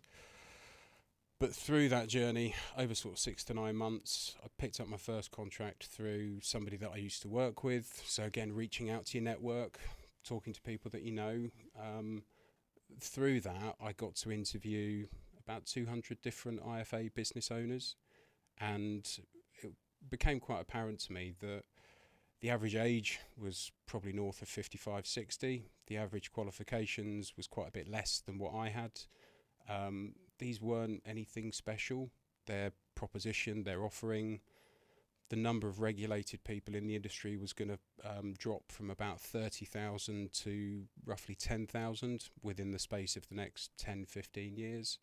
But through that journey, over sort of 6 to 9 months, I picked up my first contract through somebody that I used to work with. So again, reaching out to your network, talking to people that you know. Through that, I got to interview about 200 different IFA business owners, and it became quite apparent to me that the average age was probably north of 55, 60. The average qualifications was quite a bit less than what I had. These weren't anything special. Their proposition, their offering, the number of regulated people in the industry was going to drop from about 30,000 to roughly 10,000 within the space of the next 10, 15 years.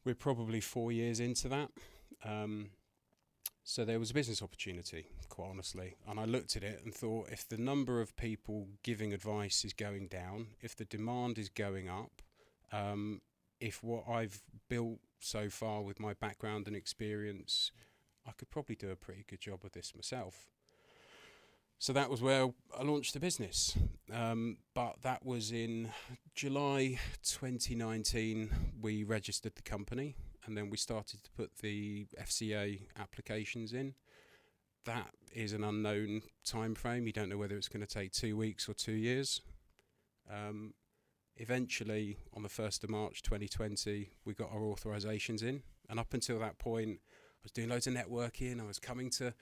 We're probably 4 years into that. So there was a business opportunity, quite honestly. And I looked at it and thought, if the number of people giving advice is going down, if the demand is going up, if what I've built so far with my background and experience, I could probably do a pretty good job of this myself. So that was where I launched the business. But that was in July 2019, we registered the company, and then we started to put the FCA applications in. That is an unknown time frame. You don't know whether it's going to take 2 weeks or 2 years. Eventually, on the 1st of March 2020, we got our authorisations in. And up until that point, I was doing loads of networking. I was coming to,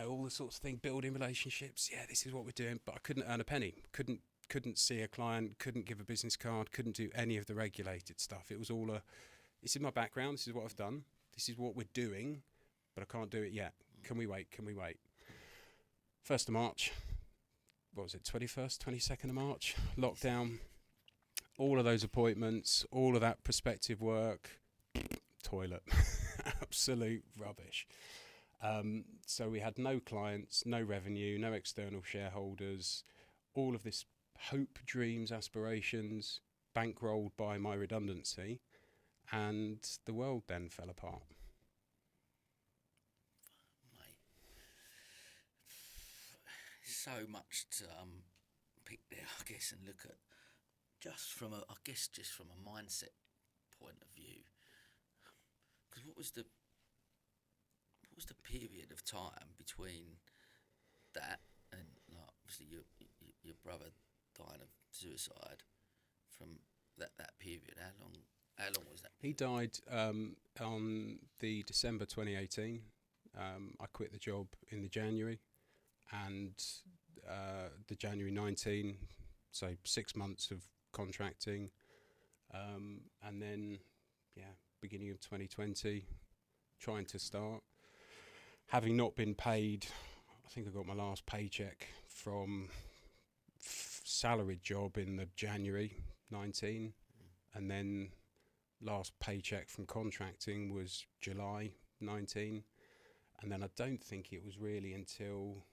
all the sorts of things, building relationships. Yeah, this is what we're doing. But I couldn't earn a penny. Couldn't see a client, couldn't give a business card, couldn't do any of the regulated stuff. It was all this is my background, this is what I've done, this is what we're doing, but I can't do it yet. Can we wait? 1st of March, what was it, 21st, 22nd of March, lockdown, all of those appointments, all of that prospective work, toilet, absolute rubbish. So we had no clients, no revenue, no external shareholders, all of this hope, dreams, aspirations, bankrolled by my redundancy, and the world then fell apart. Mate, so much to pick there, I guess, and look at just from a mindset point of view. Because what was the period of time between that and, like, obviously your brother dying of suicide? From that period, how long was that? He died on the December 2018. I quit the job in the January, and the January 19, so 6 months of contracting, and then beginning of 2020, trying to start. Having not been paid, I think I got my last paycheck from salaried job in the January 19, and then last paycheck from contracting was July 19, and then I don't think it was really until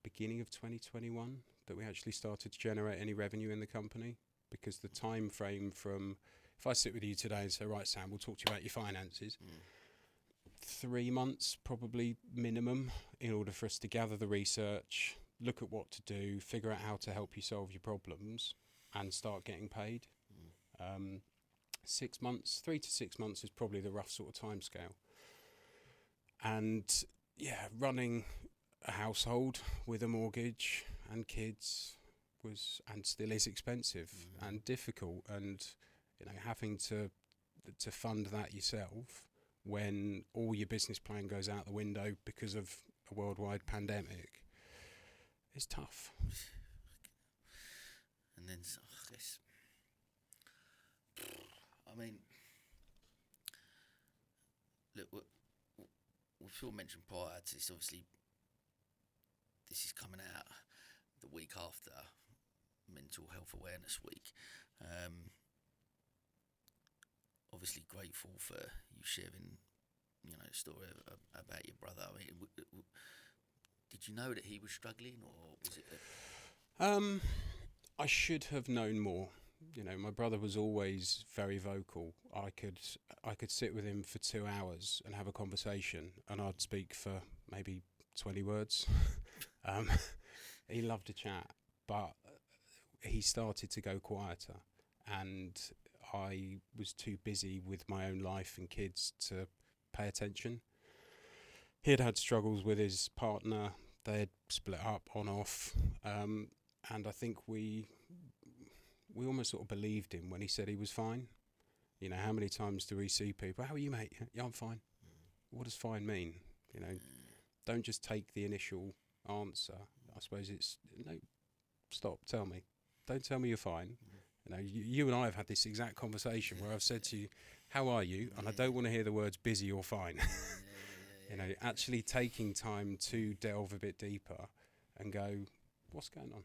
beginning of 2021 that we actually started to generate any revenue in the company, because the time frame from, if I sit with you today and say, right, Sam, we'll talk to you about your finances, 3 months probably minimum in order for us to gather the research, look at what to do, figure out how to help you solve your problems, and start getting paid. 6 months, 3 to 6 months is probably the rough sort of time scale. And yeah, running a household with a mortgage and kids was, and still is, expensive and difficult, and having to fund that yourself when all your business plan goes out the window because of a worldwide pandemic is tough. And then I mean, look, we've sort of mentioned prior to this, obviously this is coming out the week after Mental Health Awareness Week. Obviously grateful for you sharing, a story about your brother. I mean, did you know that he was struggling, or was it? I should have known more. My brother was always very vocal. I could sit with him for 2 hours and have a conversation, and I'd speak for maybe 20 words. He loved to chat, but he started to go quieter, and I was too busy with my own life and kids to pay attention. He had struggles with his partner. They had split up on off, and I think we almost sort of believed him when he said he was fine. How many times do we see people, how are you, mate? Yeah, I'm fine. What does fine mean? Don't just take the initial answer. I suppose it's, no, stop, tell me. Don't tell me you're fine. You and I have had this exact conversation where I've said to you, how are you? And I don't want to hear the words busy or fine. Actually taking time to delve a bit deeper and go, what's going on?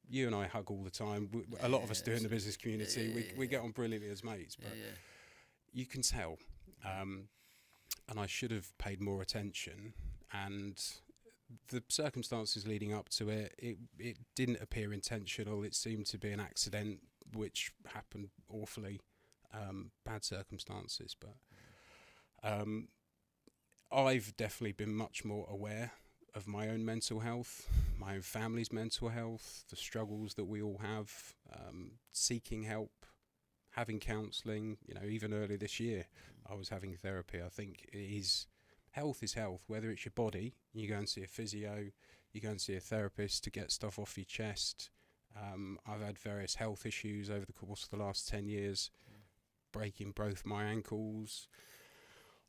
You and I hug all the time. A lot of us do in the business community. We get on brilliantly as mates, but you can tell. And I should have paid more attention. And the circumstances leading up to it didn't appear intentional. It seemed to be an accident, which happened awfully. Bad circumstances, but I've definitely been much more aware of my own mental health, my own family's mental health, the struggles that we all have, seeking help, having counselling. Even earlier this year, I was having therapy. I think health is health, whether it's your body, you go and see a physio, you go and see a therapist to get stuff off your chest. I've had various health issues over the course of the last 10 years, breaking both my ankles,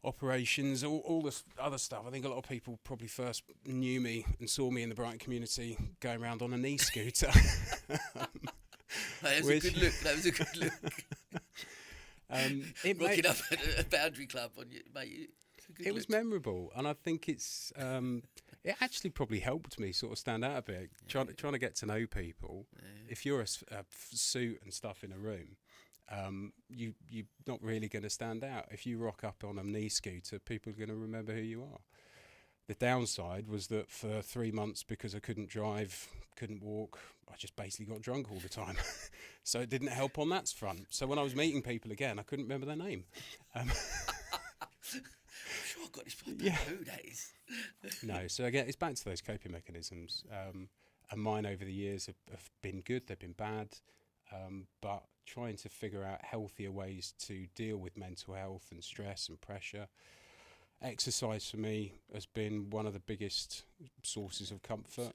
operations, all this other stuff. I think a lot of people probably first knew me and saw me in the Brighton community going around on a knee scooter. That was a good look. That was a good look. Rocking up at a boundary club on you, mate. It was memorable, and I think it's it actually probably helped me sort of stand out a bit, trying to get to know people. If you're a suit and stuff in a room, you're not really going to stand out. If you rock up on a knee scooter, people are going to remember who you are. The downside was that for 3 months, because I couldn't drive, couldn't walk, I just basically got drunk all the time. So it didn't help on that front. So when I was meeting people again, I couldn't remember their name. I'm sure I got this from who that is. No, so again, it's back to those coping mechanisms. And mine over the years have been good, they've been bad. But trying to figure out healthier ways to deal with mental health and stress and pressure. Exercise for me has been one of the biggest sources of comfort.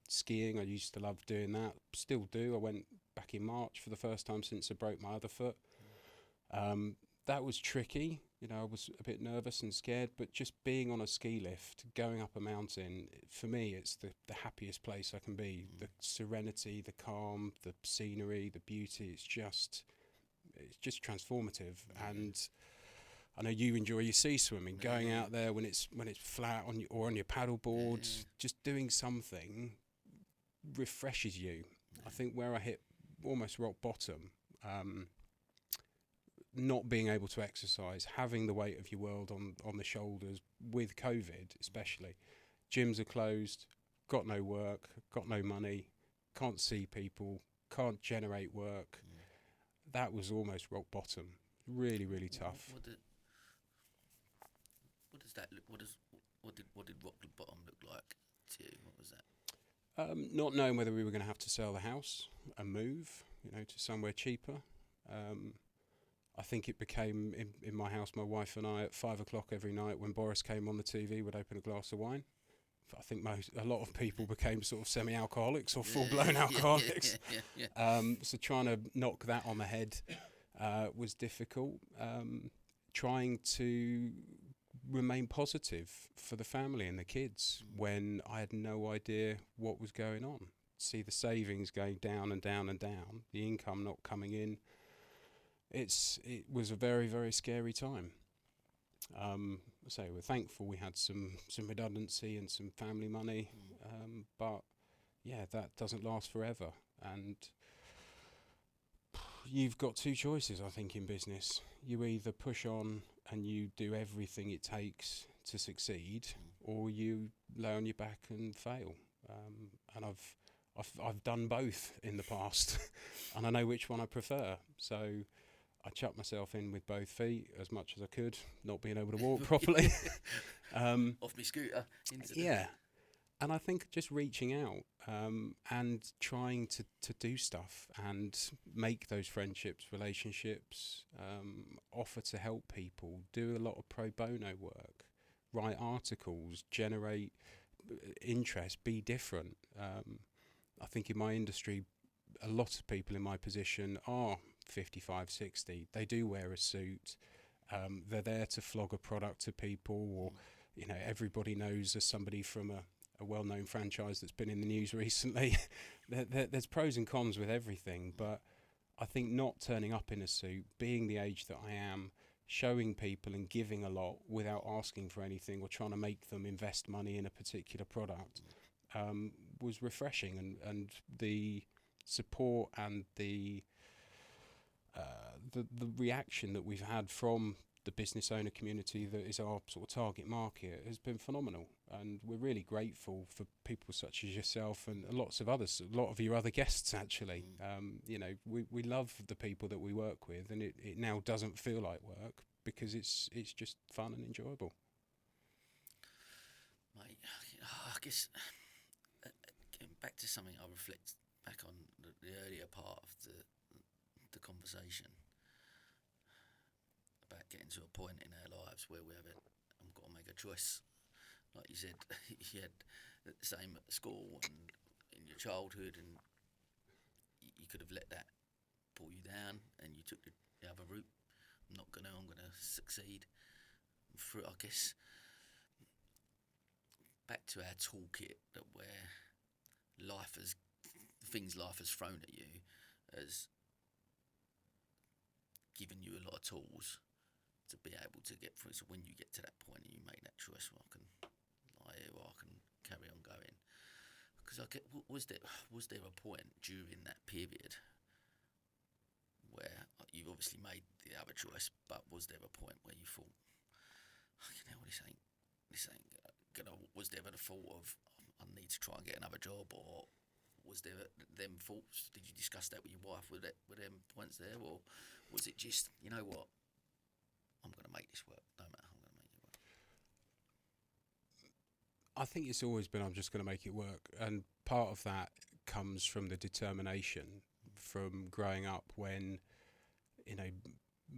Skiing, I used to love doing that, still do. I went back in March for the first time since I broke my other foot. That was tricky, I was a bit nervous and scared, but just being on a ski lift, going up a mountain, for me it's the happiest place I can be. The serenity, the calm, the scenery, the beauty, it's just it's just transformative. And I know you enjoy your sea swimming, going out there when it's flat on or on your paddle board, just doing something refreshes you. I think where I hit almost rock bottom, not being able to exercise, having the weight of your world on the shoulders with COVID especially. Gyms are closed, got no work, got no money, can't see people, can't generate work. That was almost rock bottom. Really, really tough. What does that look? What did rock bottom look like to you? What was that? Not knowing whether we were going to have to sell the house and move, to somewhere cheaper. I think it became in my house, my wife and I at 5 o'clock every night when Boris came on the TV would open a glass of wine. I think a lot of people became sort of semi-alcoholics or full-blown alcoholics. So trying to knock that on the head was difficult. Trying to remain positive for the family and the kids when I had no idea what was going on. See the savings going down and down and down, the income not coming in. It was a very, very scary time. So we're thankful we had some redundancy and some family money, but yeah, that doesn't last forever. And you've got two choices, I think, in business. You either push on and you do everything it takes to succeed, or you lay on your back and fail. And I've done both in the past, and I know which one I prefer. So I chucked myself in with both feet as much as I could, not being able to walk properly. Off my scooter. And I think just reaching out and trying to do stuff and make those friendships, relationships, offer to help people, do a lot of pro bono work, write articles, generate interest, be different. I think in my industry, a lot of people in my position are 55, 60. They do wear a suit. They're there to flog a product to people, or everybody knows as somebody from a well-known franchise that's been in the news recently. There's pros and cons with everything, but I think not turning up in a suit, being the age that I am, showing people and giving a lot without asking for anything or trying to make them invest money in a particular product was refreshing, and the support and the reaction that we've had from the business owner community that is our sort of target market has been phenomenal, and we're really grateful for people such as yourself and lots of others, a lot of your other guests actually. We love the people that we work with, and it now doesn't feel like work because it's just fun and enjoyable. Mate, I guess getting back to something I reflect back on the earlier part of the conversation about getting to a point in our lives where we haven't got to make a choice. Like you said, you had the same at school and in your childhood, and you could have let that pull you down, and you took the other route. I'm gonna succeed. Through, I guess, back to our toolkit, that where things life has thrown at you has given you a lot of tools to be able to get through. So when you get to that point and you make that choice, well, I can lie here or I can carry on going. Because was there a point during that period where you've obviously made the other choice, but was there a point where you thought, this ain't gonna? Was there ever the thought of I need to try and get another job, or was there them thoughts? Did you discuss that with your wife? Were them points there, or was it just, you know what, I'm going to make this work, no matter how I'm going to make it work? I think it's always been I'm just going to make it work, and part of that comes from the determination from growing up when,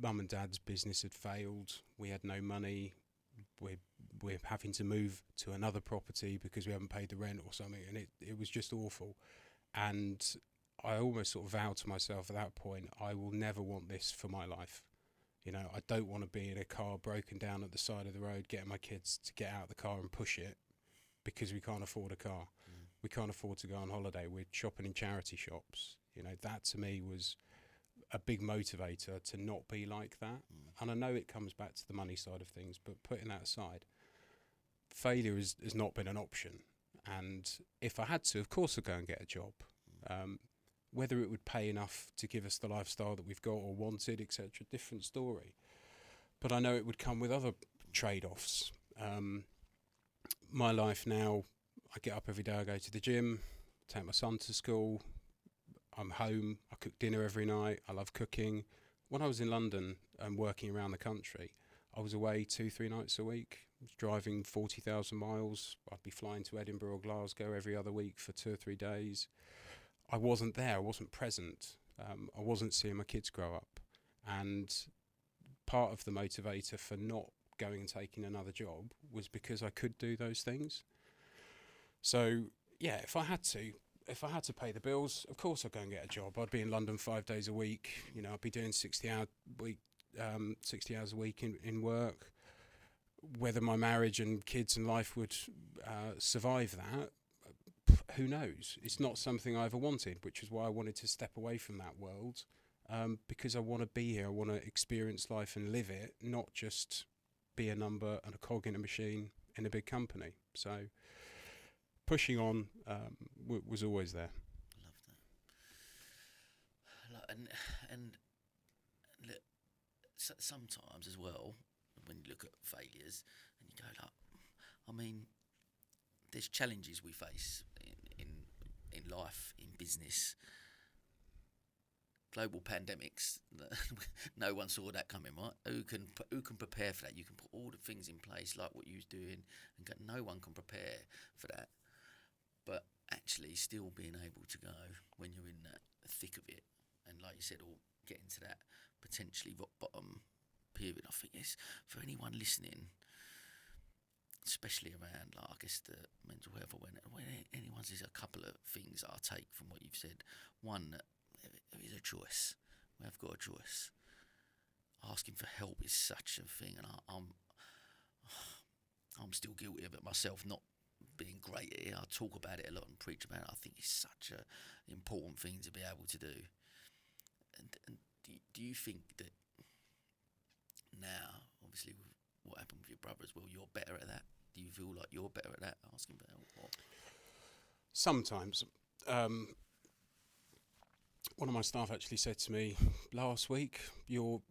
mum and dad's business had failed, we had no money, we're having to move to another property because we haven't paid the rent or something, and it was just awful. And I almost sort of vowed to myself at that point, I will never want this for my life. I don't want to be in a car broken down at the side of the road, getting my kids to get out of the car and push it because we can't afford a car. We can't afford to go on holiday. We're shopping in charity shops. That to me was a big motivator to not be like that. And I know it comes back to the money side of things, but putting that aside, failure has not been an option. And if I had to, of course I'd go and get a job. Whether it would pay enough to give us the lifestyle that we've got or wanted, etc., different story. But I know it would come with other trade-offs. My life now, I get up every day, I go to the gym, take my son to school, I'm home, I cook dinner every night, I love cooking. When I was in London and working around the country, I was away 2-3 nights a week, driving 40,000 miles. I'd be flying to Edinburgh or Glasgow every other week for 2 or 3 days. I wasn't there, I wasn't present, I wasn't seeing my kids grow up. And part of the motivator for not going and taking another job was because I could do those things. So yeah, if I had to pay the bills, of course I'd go and get a job. I'd be in London 5 days a week. You know, I'd be doing 60 hours a week in work. Whether my marriage and kids and life would survive that, who knows? It's not something I ever wanted, which is why I wanted to step away from that world, because I want to be here. I want to experience life and live it, not just be a number and a cog in a machine in a big company. So pushing on was always there. Love that. And look, sometimes as well, when you look at failures and you go like, I mean, there's challenges we face in life, in business. Global pandemics, no one saw that coming, right? Who can prepare for that? You can put all the things in place like what you was doing, and no one can prepare for that. But actually, still being able to go when you're in the thick of it, and like you said, all getting to that potentially rock bottom period. I think it's for anyone listening, especially around, like, I guess, the mental health, when anyone says a couple of things I take from what you've said. One, that there is a choice. We have got a choice. Asking for help is such a thing, and I'm still guilty of it myself, not being great at it. I talk about it a lot and preach about it. I think it's such a important thing to be able to do. And do you think that now, obviously, with what happened with your brother as well, you're better at that? Do you feel like you're better at that, asking for help? Or? Sometimes. One of my staff actually said to me last week, "You're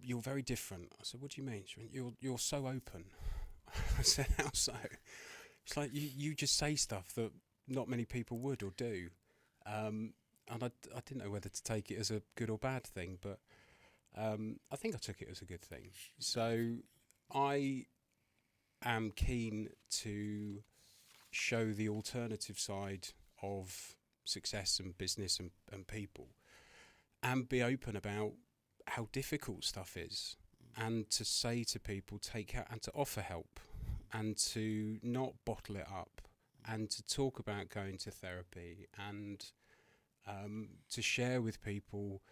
very different." I said, "What do you mean?" She went, "You're so open." I said, "How so?" It's like you just say stuff that not many people would or do, and I didn't know whether to take it as a good or bad thing, but I think I took it as a good thing. So I am keen to show the alternative side of success and business and people, and be open about how difficult stuff is, and to say to people, take help, and to offer help, and to not bottle it up, and to talk about going to therapy, and to share with people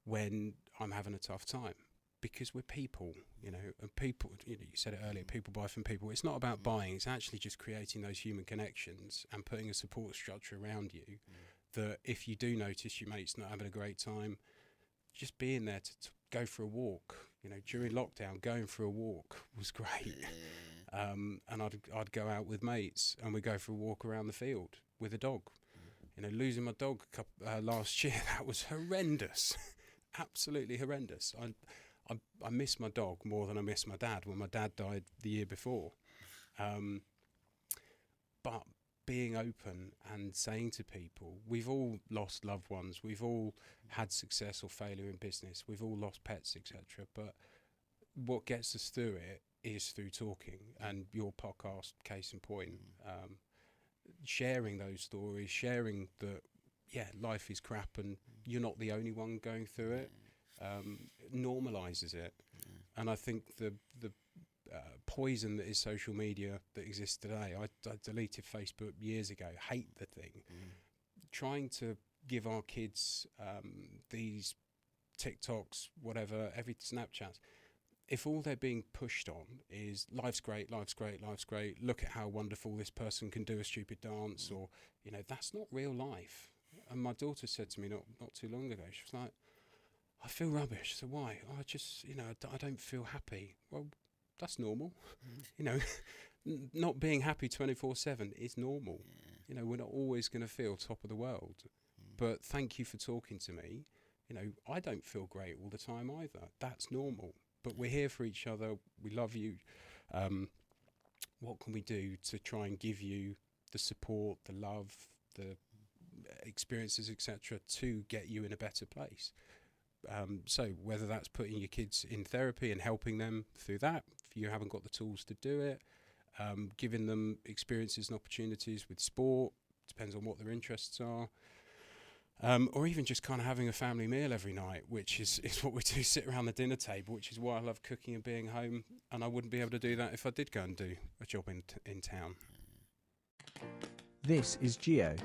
when I'm having a tough time, because we're people, you know, and people, you know, you said it earlier, people buy from people. It's not about buying, it's actually just creating those human connections and putting a support structure around you, that if you do notice your mate's not having a great time, just being there to go for a walk. You know, during lockdown, going for a walk was great. And I'd go out with mates and we'd go for a walk around the field with a dog. You know, losing my dog last year, that was horrendous. Absolutely horrendous. I miss my dog more than I miss my dad when my dad died the year before. But being open and saying to people, we've all lost loved ones, we've all had success or failure in business, we've all lost pets, etc. But what gets us through it is through talking, and your podcast, case in point. Sharing those stories, sharing that, yeah, life is crap and you're not the only one going through it, normalises it. And I think the poison that is social media that exists today, I deleted Facebook years ago, hate the thing. Trying to give our kids these TikToks, whatever, every Snapchats, if all they're being pushed on is life's great, life's great, life's great, look at how wonderful this person can do a stupid dance, or, you know, that's not real life. And my daughter said to me not too long ago, she was like, I feel rubbish. So why? I just, I don't feel happy. Well, that's normal. Not being happy 24/7 is normal. Yeah. We're not always going to feel top of the world. But thank you for talking to me. I don't feel great all the time either. That's normal. But we're here for each other. We love you. What can we do to try and give you the support, the love, the experiences, etc., to get you in a better place? So whether that's putting your kids in therapy and helping them through that, if you haven't got the tools to do it, giving them experiences and opportunities with sport, depends on what their interests are, or even just kind of having a family meal every night, which is what we do, sit around the dinner table, which is why I love cooking and being home, and I wouldn't be able to do that if I did go and do a job in town. This is Gio.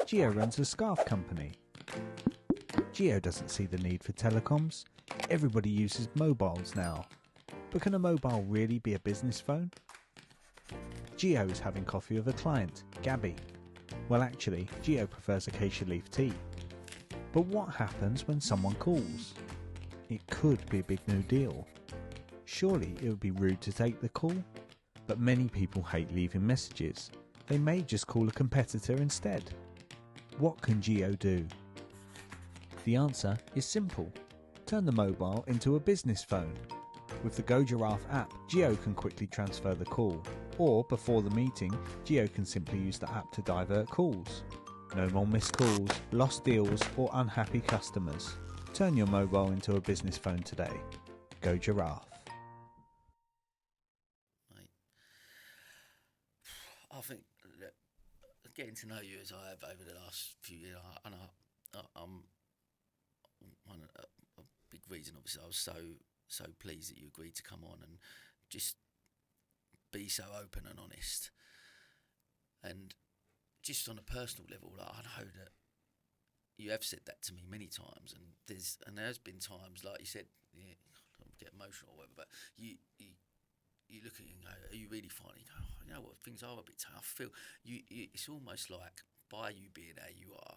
Gio runs a scarf company. Gio doesn't see the need for telecoms. Everybody uses mobiles now. But can a mobile really be a business phone? Gio is having coffee with a client, Gabby. Well, actually, Gio prefers acacia leaf tea. But what happens when someone calls? It could be a big new deal. Surely it would be rude to take the call? But many people hate leaving messages. They may just call a competitor instead. What can Gio do? The answer is simple. Turn the mobile into a business phone. With the Go Giraffe app, Gio can quickly transfer the call. Or, before the meeting, Gio can simply use the app to divert calls. No more missed calls, lost deals, or unhappy customers. Turn your mobile into a business phone today. Go Giraffe. Mate, I think that getting to know you as I have over the last few years, and I'm a big reason, obviously, I was so pleased that you agreed to come on and just be so open and honest. And just on a personal level, like, I know that you have said that to me many times, and there's been times, like you said, I don't get emotional or whatever, but you look at it and go, are you really finding? You go, you know what, things are a bit tough. I feel you it's almost like, by you being how you are,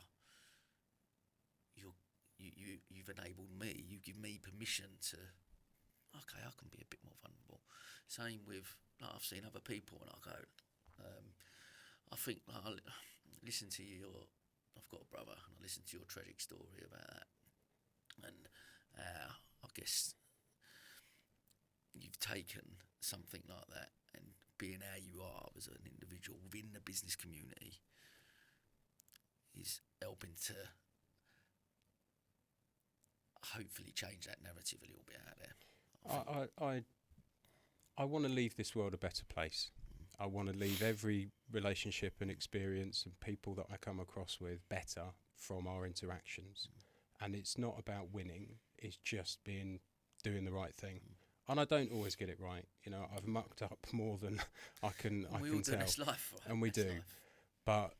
you've enabled me, you give me permission to, okay, I can be a bit more vulnerable. Same with, like, I've seen other people and I go, I think, like, I listen to I've got a brother, and I listen to your tragic story about that, and I guess you've taken something like that and being how you are as an individual within the business community is helping to hopefully change that narrative a little bit out there. I want to leave this world a better place. I want to leave every relationship and experience and people that I come across with better from our interactions. And it's not about winning, it's just doing the right thing. And I don't always get it right. I've mucked up more than I can tell. That's life, right? And we That's do. Life.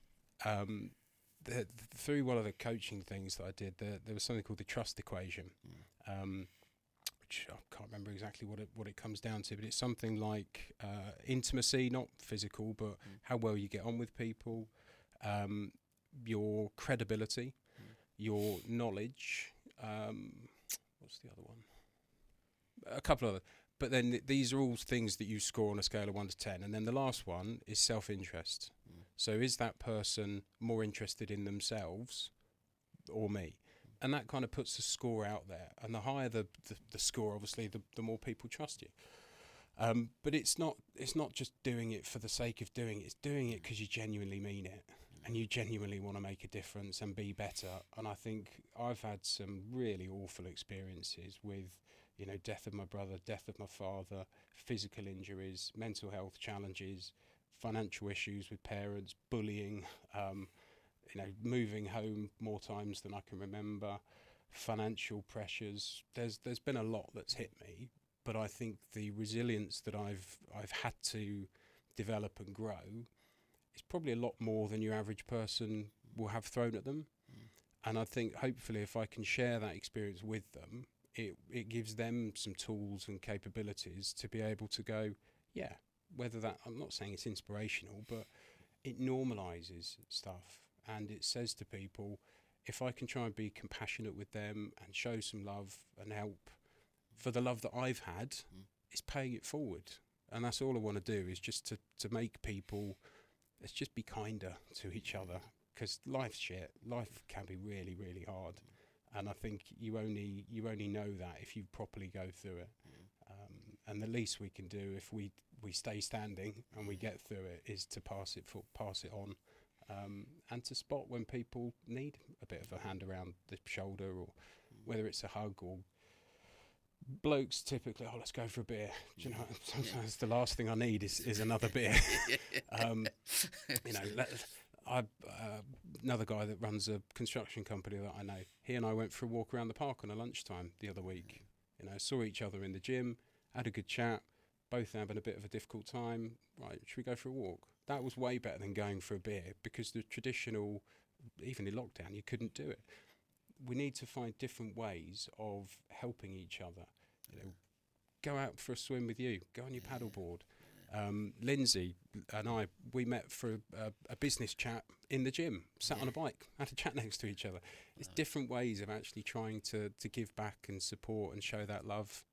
But through one of the coaching things that I did, there was something called the trust equation, which I can't remember exactly what it comes down to, but it's something like intimacy, not physical, but how well you get on with people, your credibility, your knowledge. What's the other one? A couple of other. But then these are all things that you score on a scale of 1 to 10. And then the last one is self-interest. So is that person more interested in themselves or me? And that kind of puts the score out there. And the higher the score, obviously, the more people trust you. But it's not just doing it for the sake of doing it. It's doing it because you genuinely mean it. And you genuinely want to make a difference and be better. And I think I've had some really awful experiences with, death of my brother, death of my father, physical injuries, mental health challenges, financial issues with parents, bullying, moving home more times than I can remember, financial pressures. There's been a lot that's hit me, but I think the resilience that I've had to develop and grow is probably a lot more than your average person will have thrown at them. And I think hopefully if I can share that experience with them, it gives them some tools and capabilities to be able to go, yeah, whether that, I'm not saying it's inspirational, but it normalises stuff, and it says to people, if I can try and be compassionate with them and show some love and help for the love that I've had, it's paying it forward. And that's all I want to do, is just to make people, let's just be kinder to each other, because life's shit. Life can be really, really hard. And I think you only know that if you properly go through it. And the least we can do, if we stay standing and we get through it, is to pass it on, and to spot when people need a bit of a hand around the shoulder, or whether it's a hug, or blokes typically, oh, let's go for a beer. Do you know, sometimes the last thing I need is another beer. You know, another guy that runs a construction company that I know, he and I went for a walk around the park on a lunchtime the other week. You know, saw each other in the gym, had a good chat, both having a bit of a difficult time. Right, should we go for a walk? That was way better than going for a beer, because the traditional, even in lockdown, you couldn't do it. We need to find different ways of helping each other. You know, go out for a swim with you, go on your paddleboard. Lindsay and I, we met for a business chat in the gym, sat on a bike, had a chat next to each other. It's different ways of actually trying to give back and support and show that love.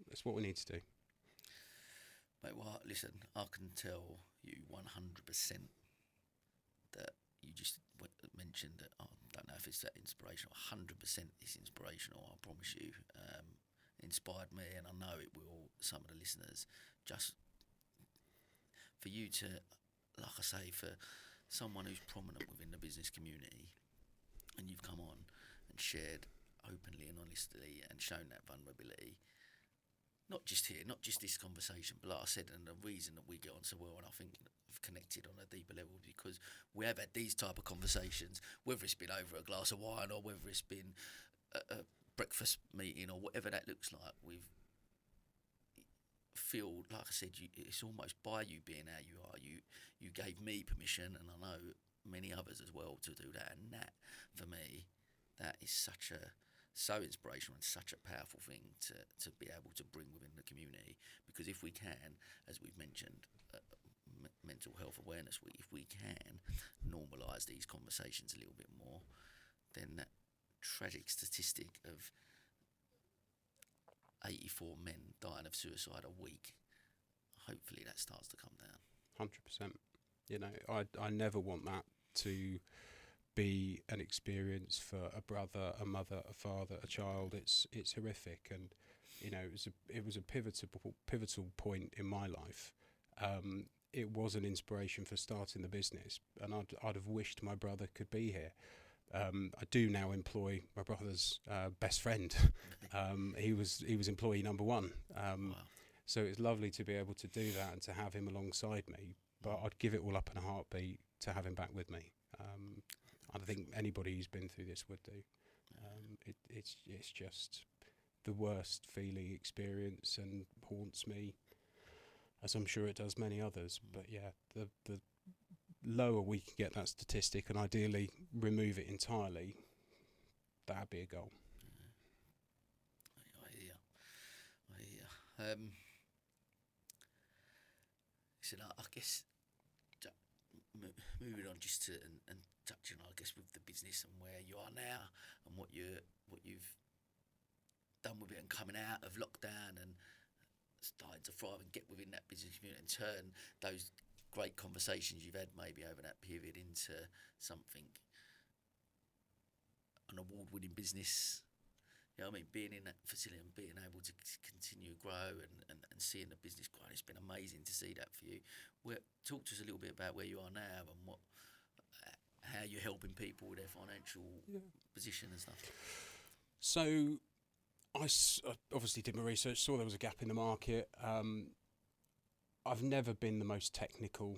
That's what we need to do. Mate, well, listen, I can tell you 100% that you just mentioned that, I don't know if it's that inspirational, 100% it's inspirational, I promise you. Inspired me, and I know it will some of the listeners. Just for you to, like I say, for someone who's prominent within the business community, and you've come on and shared openly and honestly and shown that vulnerability, not just here, not just this conversation, but like I said, and the reason that we get on so well, and I think I've connected on a deeper level, because we have had these type of conversations, whether it's been over a glass of wine or whether it's been a breakfast meeting or whatever that looks like. We've feel, like I said, it's almost by you being how you are, you gave me permission, and I know many others as well, to do that. And that, for me, that is so inspirational and such a powerful thing to be able to bring within the community. Because if we can, as we've mentioned, Mental Health Awareness Week, if we can normalise these conversations a little bit more, then that tragic statistic of 84 men dying of suicide a week, hopefully that starts to come down. 100%. You know, I never want that to be an experience for a brother, a mother, a father, a child. It's horrific, and you know, it was a pivotal point in my life. It was an inspiration for starting the business, and I'd have wished my brother could be here. I do now employ my brother's best friend. He was employee number one. Wow. So it's lovely to be able to do that and to have him alongside me. But I'd give it all up in a heartbeat to have him back with me. I think anybody who's been through this would do. It's just the worst feeling experience, and haunts me, as I'm sure it does many others. But yeah, the lower we can get that statistic, and ideally remove it entirely, that'd be a goal. I hear. Listen, I guess moving on just to and touching on, I guess, with the business and where you are now and what you've done with it, and coming out of lockdown and starting to thrive and get within that business community and turn those great conversations you've had maybe over that period into something, an award-winning business. You know what I mean? Being in that facility and being able to continue to grow and seeing the business grow, it's been amazing to see that for you. Talk to us a little bit about where you are now and how you're helping people with their financial position and stuff. So I obviously did my research, saw there was a gap in the market. I've never been the most technical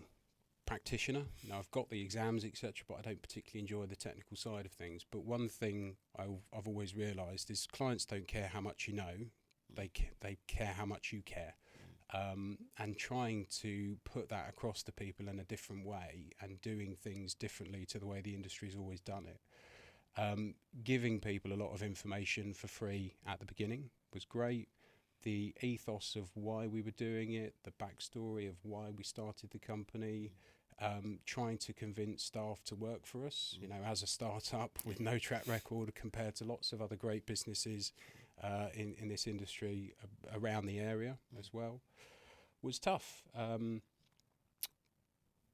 practitioner. Now, I've got the exams, etc., but I don't particularly enjoy the technical side of things. But one thing I've always realised is clients don't care how much you know, they care how much you care. And trying to put that across to people in a different way and doing things differently to the way the industry's always done it. Giving people a lot of information for free at the beginning was great. The ethos of why we were doing it, the backstory of why we started the company, trying to convince staff to work for us, as a startup with no track record compared to lots of other great businesses in this industry around the area as well, was tough.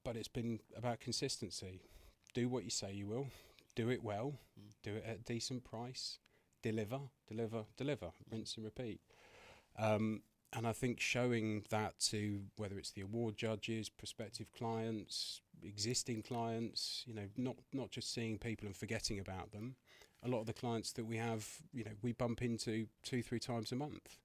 But it's been about consistency. Do what you say you will, do it well, do it at a decent price, deliver, rinse and repeat. And I think showing that to whether it's the award judges, prospective clients, existing clients, not just seeing people and forgetting about them. A lot of the clients that we have, we bump into 2-3 times a month.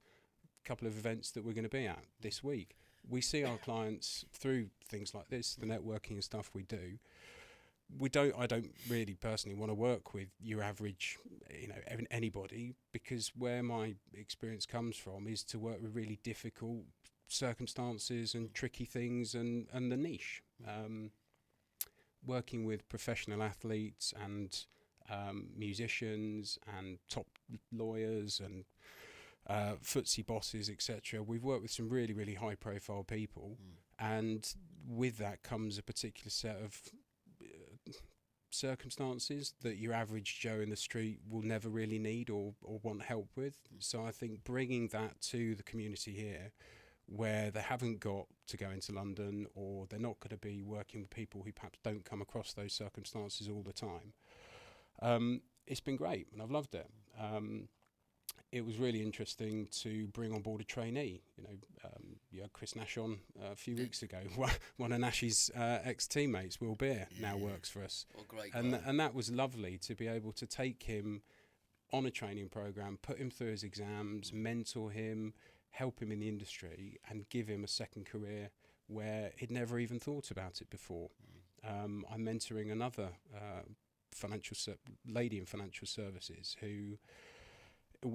A couple of events that we're going to be at this week. We see our clients through things like this, the networking and stuff we do. I don't really personally want to work with your average, anybody, because where my experience comes from is to work with really difficult circumstances and tricky things and the niche. Working with professional athletes and musicians and top lawyers and footsie bosses, etc. We've worked with some really, really high profile people, and with that comes a particular set of circumstances that your average Joe in the street will never really need or want help with. So I think bringing that to the community here, where they haven't got to go into London, or they're not going to be working with people who perhaps don't come across those circumstances all the time, it's been great and I've loved it. It was really interesting to bring on board a trainee. You had Chris Nash on a few weeks ago. One of Nash's ex-teammates, Will Beer, now works for us. What a great and guy. and that was lovely to be able to take him on a training program, put him through his exams, mentor him, help him in the industry, and give him a second career where he'd never even thought about it before. I'm mentoring another lady in financial services who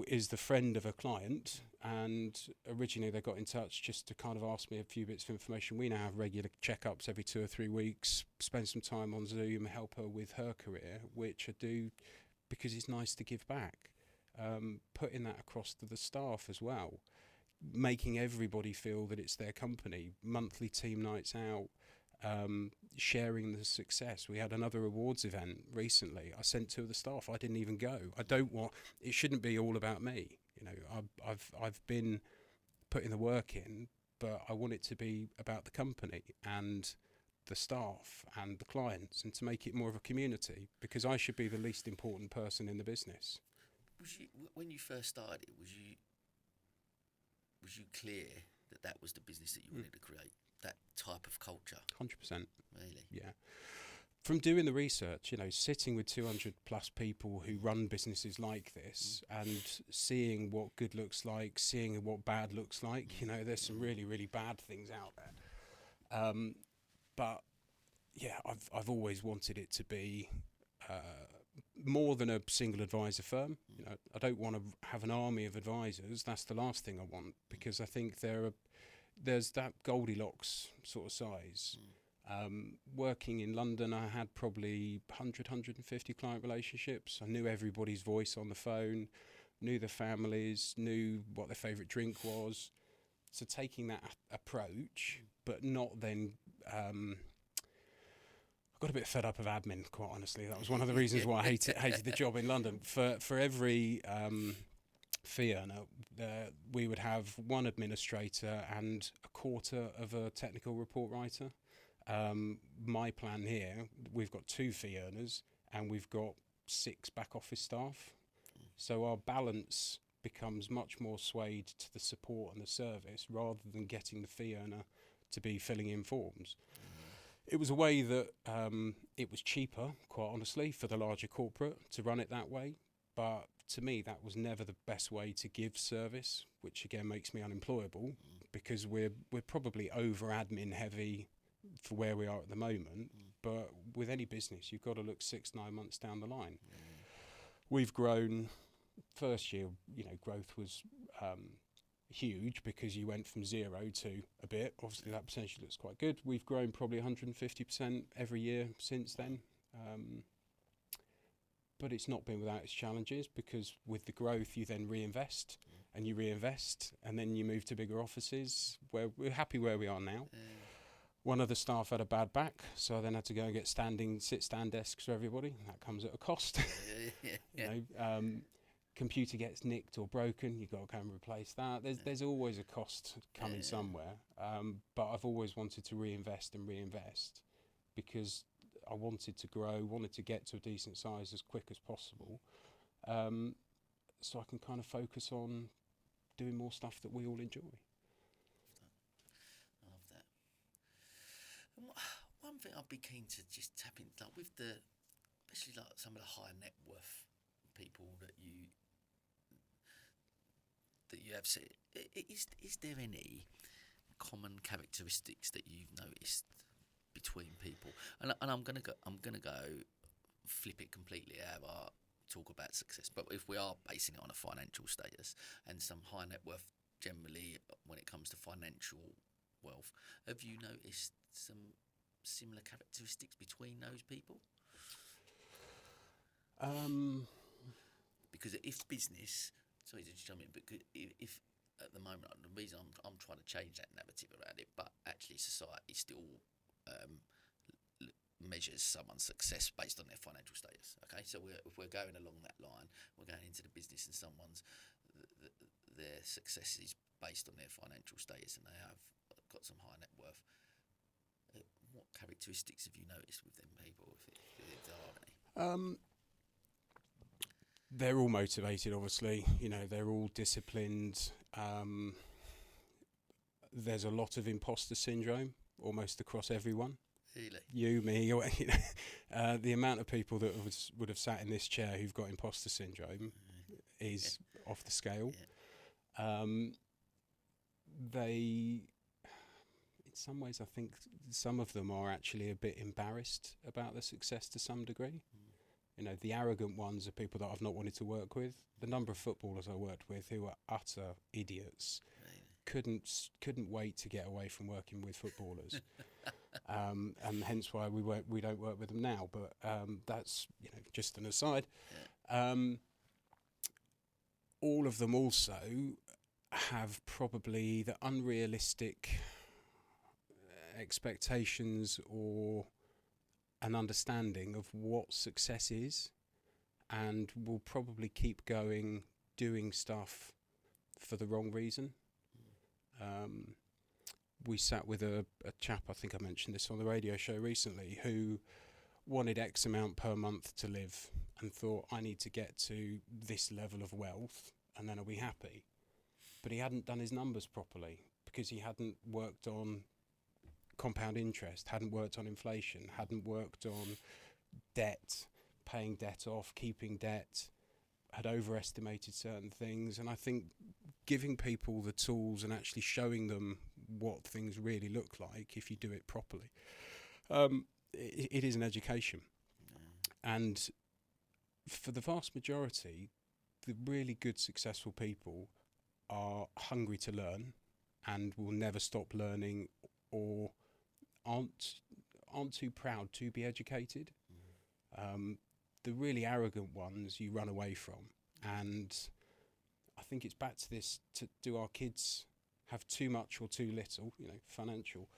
is the friend of a client, and originally they got in touch just to kind of ask me a few bits of information. We now have regular checkups every 2 or 3 weeks, spend some time on Zoom, help her with her career, which I do because it's nice to give back. Putting that across to the staff as well, making everybody feel that it's their company, monthly team nights out, sharing the success. We had another awards event recently. I sent 2 of the staff. I didn't even go. It shouldn't be all about me. I've been putting the work in, but I want it to be about the company and the staff and the clients, and to make it more of a community, because I should be the least important person in the business. When you first started, was you clear that was the business that you wanted to create? That type of culture? 100%. Really? Yeah. From doing the research, sitting with 200 plus people who run businesses like this, and seeing what good looks like, seeing what bad looks like, there's some really, really bad things out there. But yeah, I've always wanted it to be more than a single advisor firm. I don't want to have an army of advisors. That's the last thing I want, because I think there's that Goldilocks sort of size. Working in London, I had probably 150 client relationships. I knew everybody's voice on the phone, knew the families, knew what their favourite drink was. So taking that approach, but not then... I got a bit fed up of admin, quite honestly. That was one of the reasons why I hated the job in London. For every fee earner, we would have one administrator and a quarter of a technical report writer. My plan here, we've got 2 fee earners and we've got 6 back office staff. So our balance becomes much more swayed to the support and the service, rather than getting the fee earner to be filling in forms. It was a way that it was cheaper, quite honestly, for the larger corporate to run it that way. But to me, that was never the best way to give service, which again makes me unemployable, because we're probably over admin heavy for where we are at the moment. But with any business, you've got to look 6-9 months down the line. We've grown. First year, growth was huge, because you went from 0 to a bit. Obviously, that percentage looks quite good. We've grown probably 150% every year since then. But it's not been without its challenges, because with the growth, you then reinvest, and then you move to bigger offices, where we're happy where we are now. One of the staff had a bad back, so I then had to go and get sit-stand desks for everybody. That comes at a cost. You know, computer gets nicked or broken, you've got to go and replace that. There's always a cost coming somewhere. But I've always wanted to reinvest because I wanted to grow, wanted to get to a decent size as quick as possible, so I can kind of focus on doing more stuff that we all enjoy. I love that. And one thing I'd be keen to just tap in, like with especially like some of the high net worth people that you have seen, is there any common characteristics that you've noticed between people? And I'm gonna go flip it completely out. Talk about success, but if we are basing it on a financial status and some high net worth generally when it comes to financial wealth, have you noticed some similar characteristics between those people? Because if business, sorry to jump in, but if at the moment, the reason I'm trying to change that narrative around it, but actually society still measures someone's success based on their financial status. Okay, so if we're going along that line, we're going into the business and their success is based on their financial status and they have got some high net worth. What characteristics have you noticed with them people, if there are any? They're all motivated, obviously. You know, they're all disciplined. There's a lot of imposter syndrome almost across everyone. Really? You, me, you know, the amount of people that would have sat in this chair who've got imposter syndrome is off the scale. Yeah. They, in some ways, I think some of them are actually a bit embarrassed about their success to some degree. You know, the arrogant ones are people that I've not wanted to work with. The number of footballers I worked with who were utter idiots, couldn't wait to get away from working with footballers. And hence why we don't work with them now. But that's, you know, just an aside. Yeah. All of them also have probably the unrealistic expectations or an understanding of what success is, and will probably keep going doing stuff for the wrong reason. We sat with a chap, I think I mentioned this on the radio show recently, who wanted X amount per month to live and thought, I need to get to this level of wealth and then I'll be happy. But he hadn't done his numbers properly because he hadn't worked on compound interest, hadn't worked on inflation, hadn't worked on debt, paying debt off, keeping debt, had overestimated certain things. And I think giving people the tools and actually showing them what things really look like if you do it properly, it is an education. And for the vast majority, the really good successful people are hungry to learn and will never stop learning, or aren't too proud to be educated. The really arrogant ones you run away from. And I think it's back to this, do our kids have too much or too little, you know, financial.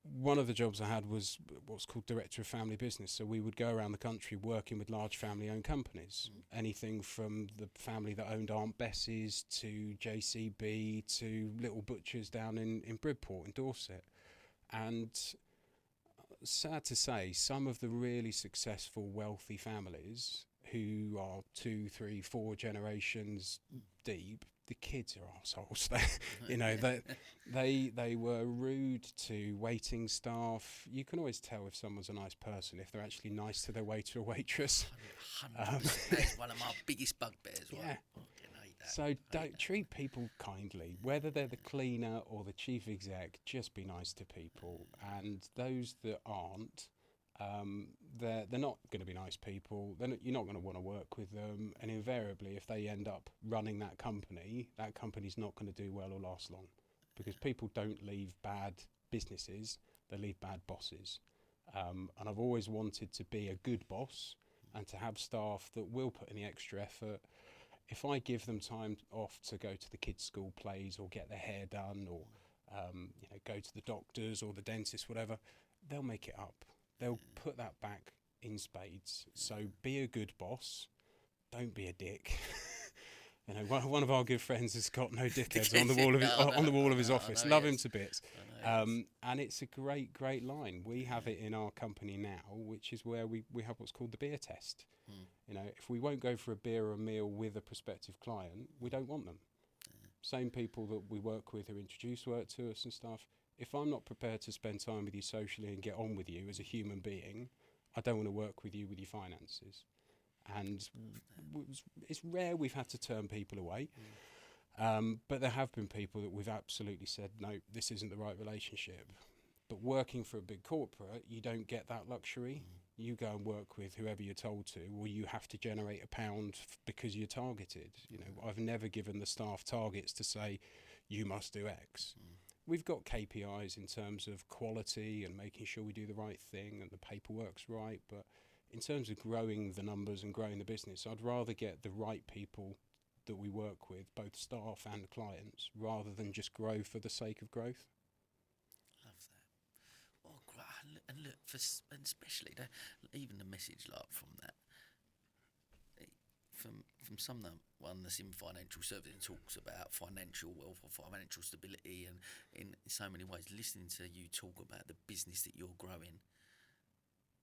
One of the jobs I had was what's called Director of Family Business. So we would go around the country working with large family-owned companies. Anything from the family that owned Aunt Bessie's to JCB to little butchers down in Bridport in Dorset. And sad to say, some of the really successful, wealthy families who are 2, 3, 4 generations deep, the kids are arseholes. You know, they were rude to waiting staff. You can always tell if someone's a nice person if they're actually nice to their waiter or waitress. 100%. That's one of my biggest bugbears. Yeah. So don't treat people kindly, whether they're the cleaner or the chief exec. Just be nice to people, and those that aren't, they're not going to be nice people. You're not going to want to work with them, and invariably, if they end up running that company's not going to do well or last long, because people don't leave bad businesses; they leave bad bosses. And I've always wanted to be a good boss and to have staff that will put in the extra effort. If I give them time off to go to the kids' school plays or get their hair done or go to the doctors or the dentist, whatever, they'll make it up. They'll put that back in spades. So be a good boss. Don't be a dick. One of our good friends has got no dickheads on the wall of his office. Love him to bits. And it's a great line. We have it in our company now, which is where we have what's called the beer test. If we won't go for a beer or a meal with a prospective client, we don't want them. Same people that we work with who introduce work to us and stuff. If I'm not prepared to spend time with you socially and get on with you as a human being, I don't want to work with you with your finances. And it's rare we've had to turn people away. But there have been people that we've absolutely said, no, this isn't the right relationship. But working for a big corporate, you don't get that luxury. You go and work with whoever you're told to, or you have to generate £1 because you're targeted. I've never given the staff targets to say, you must do X. We've got KPIs in terms of quality and making sure we do the right thing and the paperwork's right. But in terms of growing the numbers and growing the business, I'd rather get the right people that we work with, both staff and clients, rather than just grow for the sake of growth. Love that. Oh, great. And look, and especially even the message from that, from someone that's in financial services and talks about financial wealth or financial stability, and in so many ways, listening to you talk about the business that you're growing,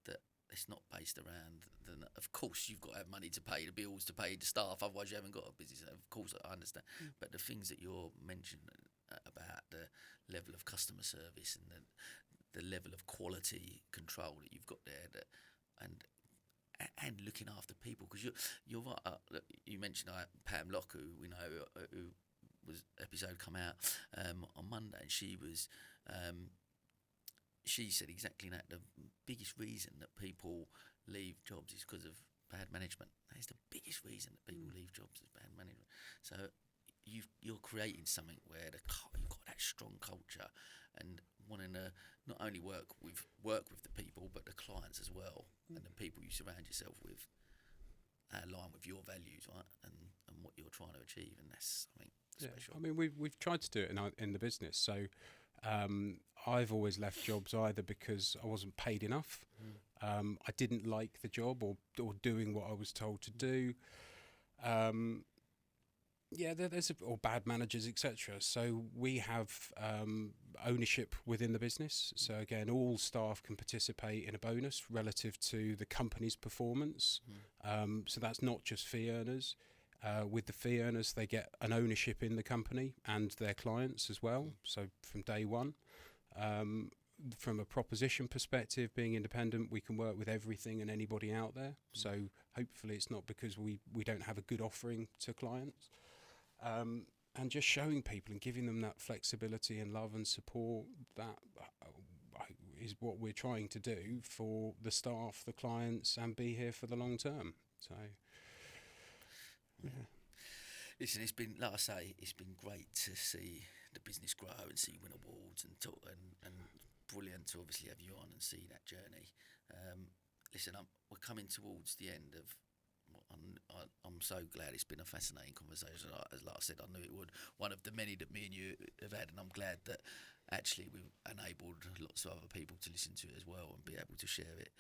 that it's not based around of course you've got to have money to pay the bills, to pay the staff, otherwise you haven't got a business. Of course I understand, but the things that you're mentioning about the level of customer service and the level of quality control that you've got there, and looking after people, because you're right. You mentioned Pam Locke, who we know, who was episode come out on Monday, and she was. She said exactly that. The biggest reason that people leave jobs is because of bad management. That is the biggest reason that people leave jobs, is bad management. So you're creating something where you've got that strong culture, and wanting to not only work with the people, but the clients as well, and the people you surround yourself with align with your values, right, and what you're trying to achieve, and that's something special. I mean, we've tried to do it in the business. So I've always left jobs either because I wasn't paid enough, I didn't like the job, or doing what I was told to do. There's or bad managers, etc. So we have ownership within the business. So again, all staff can participate in a bonus relative to the company's performance. So that's not just fee earners. With the fee earners, they get an ownership in the company and their clients as well. So from day one, from a proposition perspective, being independent, we can work with everything and anybody out there. So hopefully it's not because we don't have a good offering to clients. And just showing people and giving them that flexibility and love and support, that is what we're trying to do for the staff, the clients, and be here for the long term. So, yeah. Listen, it's been, like I say, it's been great to see the business grow and see you win awards, and brilliant to obviously have you on and see that journey. Listen, we're coming towards the end of. I'm so glad. It's been a fascinating conversation. Like I said, I knew it would. One of the many that me and you have had, and I'm glad that actually we've enabled lots of other people to listen to it as well and be able to share it.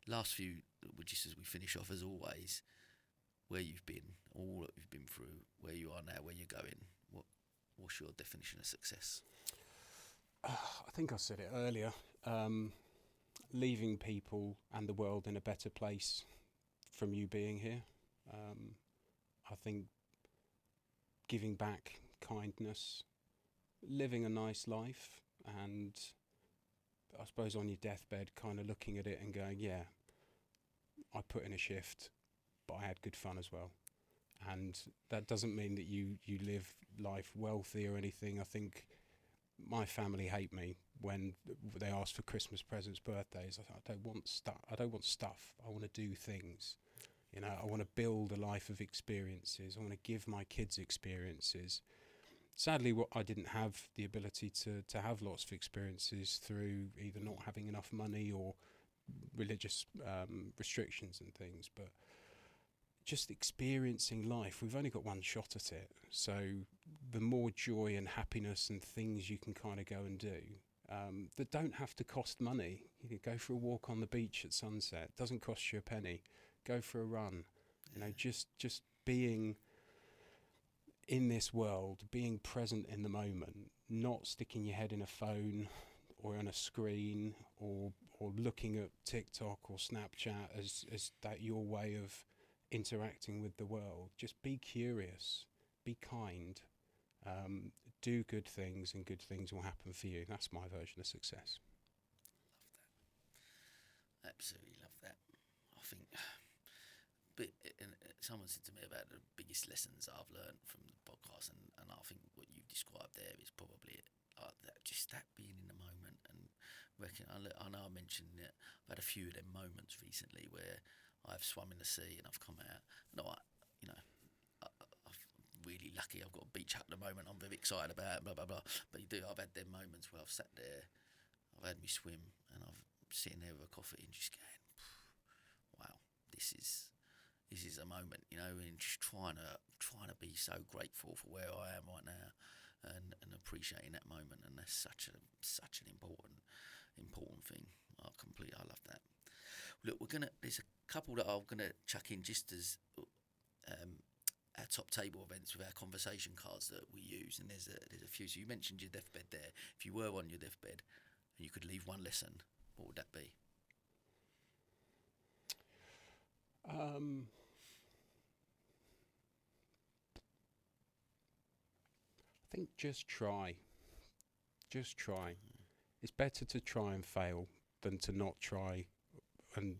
Last few, just as we finish off, as always, where you've been, all that you've been through, where you are now, where you're going. What's your definition of success? I think I said it earlier. Leaving people and the world in a better place from you being here. I think giving back, kindness, living a nice life, and I suppose on your deathbed kind of looking at it and going, yeah, I put in a shift, but I had good fun as well. And that doesn't mean that you live life wealthy or anything. I think my family hate me when they ask for Christmas presents, birthdays. I don't want stuff. I want to do things. I want to build a life of experiences. I want to give my kids experiences. Sadly, I didn't have the ability to have lots of experiences through either not having enough money or religious restrictions and things. But just experiencing life, we've only got one shot at it. So the more joy and happiness and things you can kind of go and do that don't have to cost money. You know, go for a walk on the beach at sunset. Doesn't cost you a penny. Go for a run. You know, just being in this world, being present in the moment, not sticking your head in a phone or on a screen or looking at TikTok or Snapchat as that your way of interacting with the world. Just be curious, be kind, do good things, and good things will happen for you. That's my version of success. Love that. Absolutely love that. I think, but someone said to me about the biggest lessons I've learned from the podcast, and I think what you've described there is probably that, just that being in the moment. And I know I mentioned that I've had a few of them moments recently where I've swum in the sea and I've come out. No, I'm really lucky. I've got a beach hut at the moment. I'm very excited about it, blah blah blah. But I've had them moments where I've sat there, I've had me swim, and I'm sitting there with a coffee and just going, wow, this is a moment, you know, and just trying to be so grateful for where I am right now, and appreciating that moment. And that's such an important thing. I love that. Look, there's a couple that I'm gonna chuck in just as our top table events with our conversation cards that we use, and there's a few. So you mentioned your deathbed there. If you were on your deathbed and you could leave one lesson, what would that be? I think just try. It's better to try and fail than to not try, and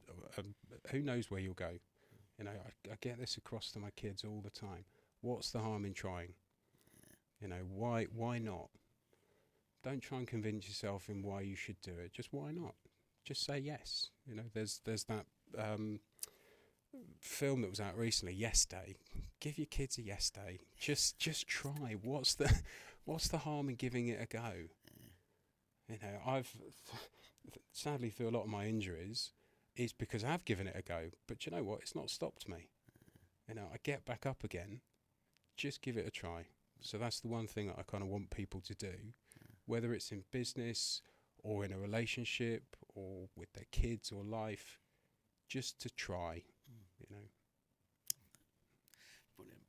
who knows where you'll go. You know, I get this across to my kids all the time. What's the harm in trying? You know, why not? Don't try and convince yourself in why you should do it. Just why not? Just say yes. You know, there's that film that was out recently, Yes Day. Give your kids a yes day. Just try. What's the harm in giving it a go? You know, I've sadly through a lot of my injuries, it's because I've given it a go. But you know what? It's not stopped me. You know, I get back up again. Just give it a try. So that's the one thing that I kind of want people to do, whether it's in business or in a relationship or with their kids or life, just to try, you know. Brilliant.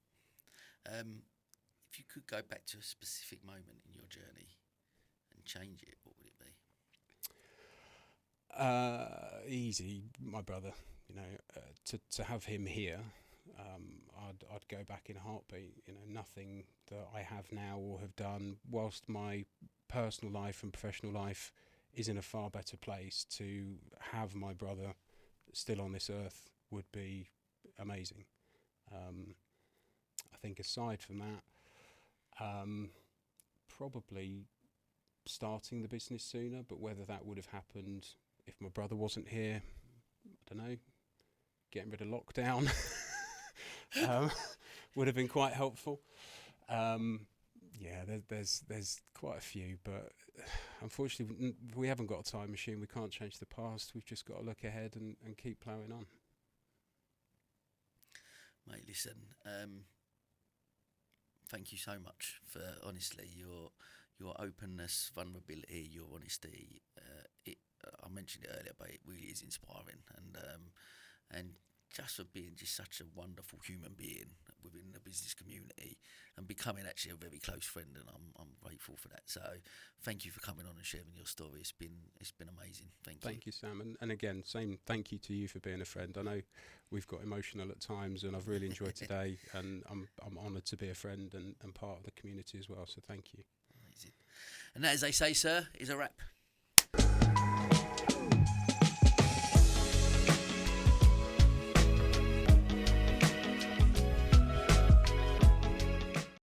If you could go back to a specific moment in your journey and change it, what would it be? Easy, my brother. You know, to have him here, I'd go back in a heartbeat. You know, nothing that I have now or have done, whilst my personal life and professional life is in a far better place, to have my brother still on this earth would be amazing. I think aside from that, probably starting the business sooner, but whether that would have happened if my brother wasn't here, I don't know. Getting rid of lockdown would have been quite helpful. Yeah, there's quite a few, but unfortunately we haven't got a time machine. We can't change the past. We've just got to look ahead and keep ploughing on. Mate, listen, thank you so much for, honestly, your openness, vulnerability, your honesty. I mentioned it earlier, but it really is inspiring, and just for being just such a wonderful human being within the business community and becoming actually a very close friend, and I'm grateful for that. So thank you for coming on and sharing your story. It's been amazing. Thank you, Sam, and again, same thank you to you for being a friend. I know we've got emotional at times, and I've really enjoyed today, and I'm honoured to be a friend and part of the community as well. So thank you. Amazing. And that, as they say, sir, is a wrap.